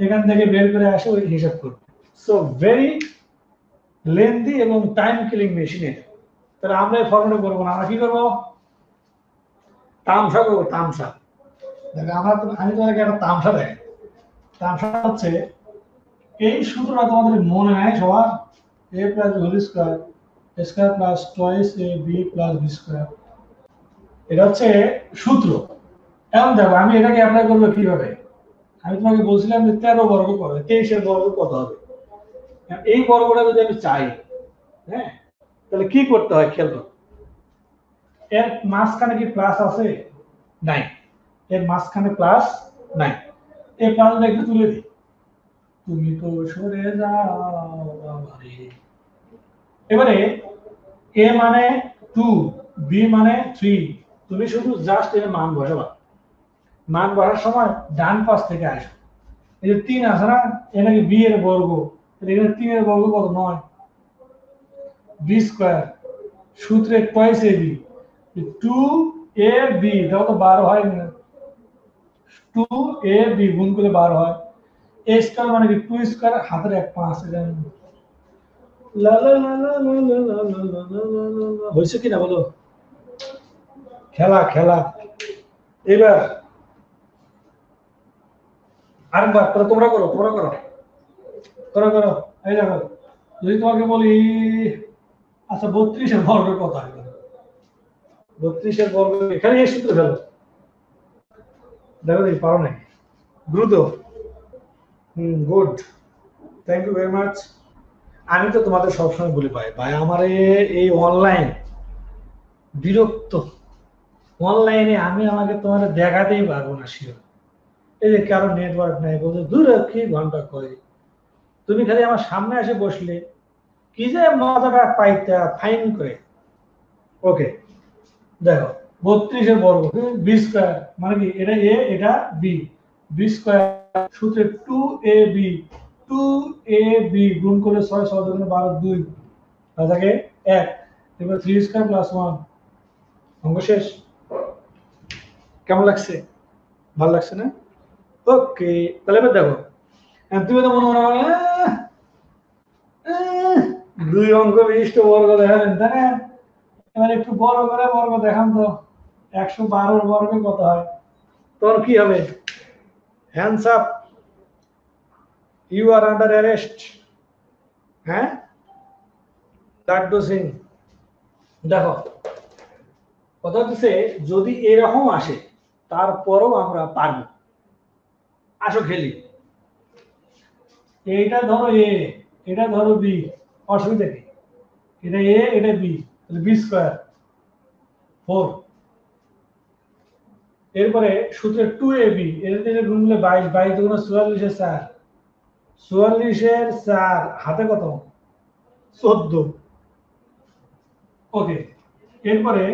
এখান থেকে বের করে আসে ওই হিসাব করবে। সো ভেরি লেন্দি এবং টাইম কিলিং মেশিন এটা। তাহলে আমরা এই ফর্মুলা করবো না, আমরা কি করবো? তামসা করবো, তামসা। দেখো আমি তোমাদেরকে একটা তামসা দেয়। তামসা হচ্ছে এই সূত্রটা তোমাদের মনে নাই সবার? a plus whole square square plus twice a b plus b square, এটা হচ্ছে সূত্র। এখন দেখো আমি এটাকে অ্যাপ্লাই করবো কিভাবে? আমি তোমাকে বলছিলাম যে 13 বর্গ করবে, 23 এর বর্গ কত হবে? এই বর্গটা যদি আমি চাই, হ্যাঁ, তাহলে কি করতে হয় খেয়াল করো। এর মাঝখানে কি প্লাস আছে? নাই। এর মাঝখানে প্লাস নাই। এই প্লাসটা একটু তুলে দিই। তুমি তো সরে যাও বাবারে। এবারে a মানে 2, b মানে 3, তুমি শুধু জাস্ট এর মান বসাবা। মান বসার সময় ডান পাশ থেকে আসবে। এই যে 3 আছে না, এটা কি b এর বর্গ, এখানে 3 এর বর্গ কত? 9 b স্কয়ার সূত্রে টুয়াইস ab 2ab দাও তো 12 হয় না, 2ab গুণ করলে 12 হয়। a স্কয়ার মানে কি 2 স্কয়ার হাতের 1 5 এটা লা লা লা লা লা লা লা লা লা লা লা। হইছে কি না বলো? খেলা খেলা। এবার আরেকবার তাহলে তোমরা করো, তোমরা করো, তোমরা করো। এই দেখো, যদি তোমাকে বলি আচ্ছা 32 এর বর্গ কত হয়? 32 এর বর্গ এখানে এই সূত্র ফেলো। দেখো দেখি পারো নাকি? দ্রুত। Good, thank you very much. আমি তো তোমাদের সবসময় বলি ভাই আমার এই অনলাইন বিরক্ত। অনলাইনে আমি আমাকে তোমাদের দেখাতেই পারবো না শিওর। এই যে কারো নেটওয়ার্ক নাই, বলছে দূর কি ঘন্টা করে। তুমি খালি আমার সামনে এসে বসলে কি যে মজাটা পাইতে ফাইন করে। ওকে, দেখো 32 এর বর্গ বি স্কয়ার মানে কি? এটা এ এটা বি, বি স্কয়ার সূত্রে 2ab 2ab গুণ করলে 6 6 দুগুণে 12 2 তাহলে থাকে 1। এবার 3 স্কয়ার প্লাস 1। অঙ্ক শেষ। কেমন লাগছে? ভালো লাগছে না? ওকে, তাহলে এবার দেখো তুমি তো মনে মনে দুই অঙ্ক বিশিষ্ট বর্গ দেখালেন তাই না? এবার একটু বড় করে বর্গ দেখান তো। 112 বর্গ কত হয়? তোর কি হবে? Hands up, you are under arrest. হ্যাঁ, লাড্ডু সিং। দেখো কথা হচ্ছে যদি এরকম আসে তারপরও আমরা পারবো। আসো খেলি। এইটা ধরো এ, এটা ধরো বি, অসুবিধা কি? এটা এ এটা বি, তাহলে বি স্কয়ার 4। এরপরে সূত্রে 2ab এর থেকে গুণ করলে 22, 22 দুগুণে 44 এর 4, 44 এর 4 হাতে কত? 14। ওকে, এরপরে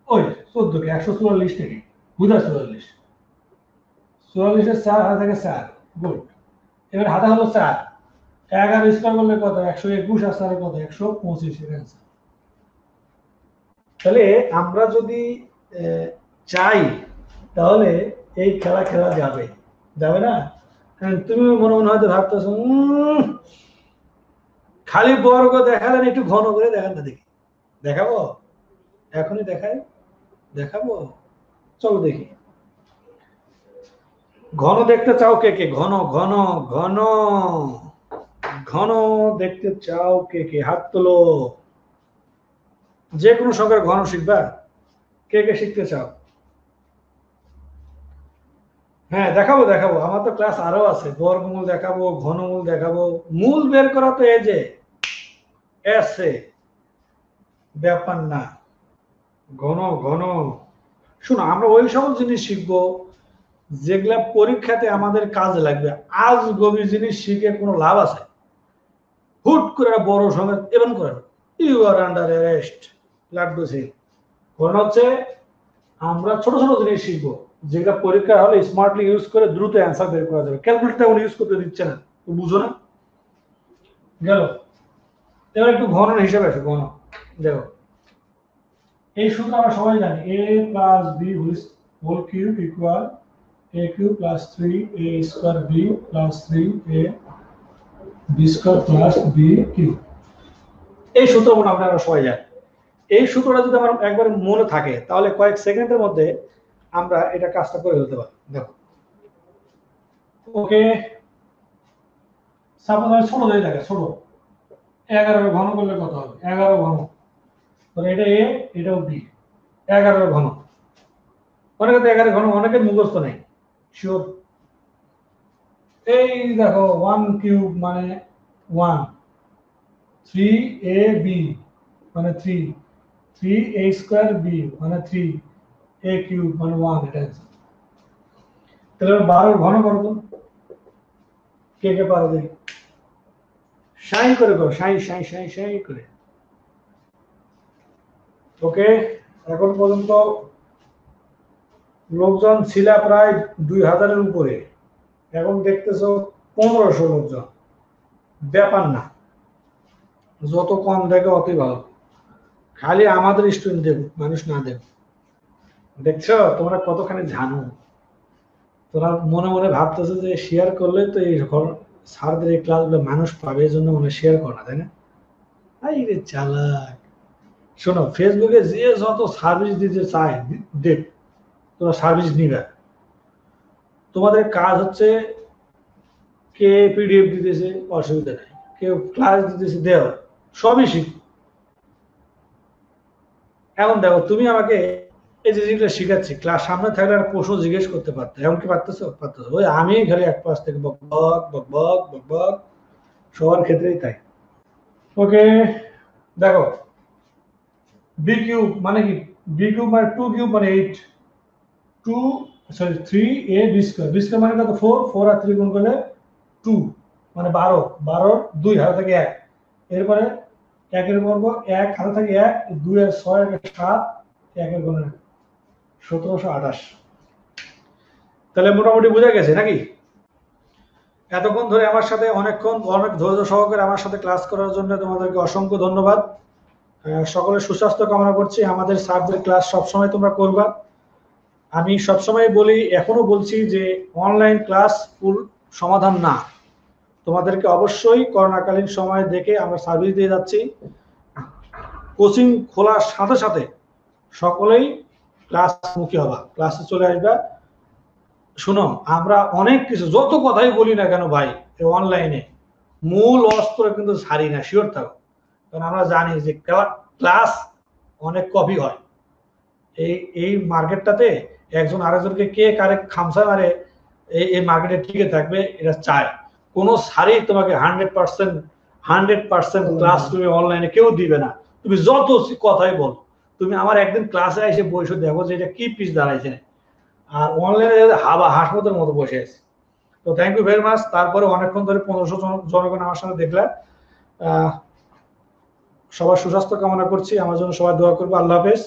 ওই 14 কে 144 থেকে বুঝা 44, 44 এর 4 হাতে থাকে 4। গুড। এবার হাতে হলো 4, 11 স্কয়ার করলে কত? 121 আর 4 কত? 125 এর आंसर। তাহলে আমরা যদি চাই তাহলে এই খেলা খেলা যাবে, যাবে না? তুমি মনে মনে হয়তো ভাবতেছো খালি বর্গ দেখালেন, একটু ঘন করে দেখান না দেখি। দেখাবো? এখনই দেখাই? দেখাবো? চলো দেখি। ঘন দেখতে চাও কে কে? ঘন ঘন ঘন ঘন দেখতে চাও কে কে? হাত তোলো। যে কোনো সংখ্যার ঘন শিখবা? কে কে শিখতে চাও? হ্যাঁ দেখাবো দেখাবো, আমার তো ক্লাস আরো আছে। বর্গমূল দেখাবো, ঘনমূল দেখাবো। মূল বের করা তো এই যে এসে ব্যাপার না। ঘন ঘন শোনো, আমরা ওই সকল জিনিস শিখবো যেগুলা পরীক্ষাতে আমাদের কাজে লাগবে। আজ গভীর জিনিস শিখে কোনো লাভ আছে? হুট করে বড় সমেত এবং করেন you are under arrest Laddu Singh. কারণ হচ্ছে আমরা ছোট ছোট জিনিস শিখবো যেগুলা পরীক্ষা হলে স্মার্টলি ইউজ করে দ্রুত অ্যান্সার বের করা যাবে। ক্যালকুলেটর এখন ইউজ করতে দিচ্ছে না, তো বুঝো না। গেল এবার একটু ঘন হিসাবে আসো, ঘন দেখো এই সূত্র আমরা সবাই জানি, a plus B whole cube equal a cube plus 3a square b plus 3a B square plus B cube. এই সূত্র মোটামুটি আমরা সবাই জানি। এই সূত্রটা যদি আমার একবার মনে থাকে তাহলে কয়েক সেকেন্ডের মধ্যে আমরা এটা কাজটা করে ফেলতে পারি। দেখো ওকে, সাপোজ আমি ছোট ধরে থাকে, ছোট 11 ঘন করলে কত হবে? 11 ঘন, এটা এ এটাও বি, 11 ঘন। অনেকে তো 11 ঘন অনেকের মুখস্থ নেই, শিওর। এই দেখো 1 কিউব মানে 1, 3ab মানে 3, 3a স্কয়ার b মানে 3a কিউব মানে 1, এটা আছে। তাহলে 12 ঘন করবো, কে কে পারো দেখি, শাই করে করো, শাই শাই শাই শাই করে। ওকে, এখন পর্যন্ত লোকজন ছিল প্রায় 2000-এর উপরে, এখন দেখতেছো 1500 লোকজন। ব্যাপার না, যত কম দেখে অতই ভালো, খালি আমাদের স্টুডেন্ট দেব, মানুষ না দেব। দেখছো তোমরা কতখানি জানো, তোরা মনে মনে ভাবতেছো যে শেয়ার করলে তো এই স্যারদের এই ক্লাসগুলো মানুষ পাবে, এই জন্য মনে শেয়ার করো না, তাই না? এই রে চালাক। শোনো, ফেসবুকে যে যত সার্ভিস দিতে চায় দেখ, তোমরা সার্ভিস নিবে। তোমাদের কাজ হচ্ছে, কে পিডিএফ দিতেছে অসুবিধা নেই, কেউ ক্লাস দিতেছে দেও, সবই শিখ। এখন দেখো তুমি আমাকে এই যে যেগুলো শিখাচ্ছি, ক্লাস সামনে থাকলে একটা প্রশ্ন জিজ্ঞেস করতে পারতো, এমন কি পারতেছো? পারতেছো। ওই আমি খালি এক পাশ থেকে বক বক বক বক বক বক, সবার ক্ষেত্রেই তাই। ওকে দেখো, বি কিউব মানে কি? বি কিউব মানে 2 কিউব মানে 8, 3a B square, B square মানে কত? 4 আর 3 গুণ করলে 2 মানে 12, 12 2 হাতে থাকে 1, এরপরে 1 এর বর্গ 1 হাতে থাকে 1, 2 এর 6 এর 7, 1 এর গুণে 1728। তাহলে মোটামুটি বোঝা গেছে নাকি? এতক্ষণ ধরে আমার সাথে অনেক ধৈর্য সহকারে আমার সাথে ক্লাস করার জন্য তোমাদেরকে অসংখ্য ধন্যবাদ। সকলের সুস্বাস্থ্য কামনা করছি। আমাদের স্যারদের ক্লাস সবসময় তোমরা করবা। আমি সবসময় বলি, এখনো বলছি যে অনলাইন ক্লাস ফুল সমাধান না, তোমাদেরকে অবশ্যই করোনাকালীন সময় দেখে আমরা সার্ভিস দিয়ে যাচ্ছি। কোচিং খোলার সাথে সাথে সকলেই ক্লাস মুখী হবা, ক্লাসে চলে আসবা। শুনো, আমরা অনেক কিছু যত কথাই বলি না কেন ভাই, অনলাইনে মূল অস্ত্র কিন্তু ছাড়ি না, শিওর থাকো। কারণ আমরা জানি যে ক্লাস অনেক কপি হয়। এই মার্কেটটাতে একজন আরেকজনকে কে কারে খামসা মারে এই মার্কেটে টিকে থাকবে, এটা চায়। কোনো সারি তোমাকে 100% ক্লাস তুমি অনলাইনে কেউ দিবে না। তুমি যত কথাই বল, তুমি আমার একদিন ক্লাসে এসে বসে দেখো যে এটা কি পিস দাঁড়াইছে, আর অনলাইনে হাসপাতালের মতো বসে আছে। তো থ্যাংক ইউ ভেরি মাচ। তারপরে অনেকক্ষণ ধরে 1500 জনগণ আমার সাথে দেখলে, সবার সুস্বাস্থ্য কামনা করছি, আমার জন্য সবাই দোয়া করবে। আল্লাহ হাফেজ।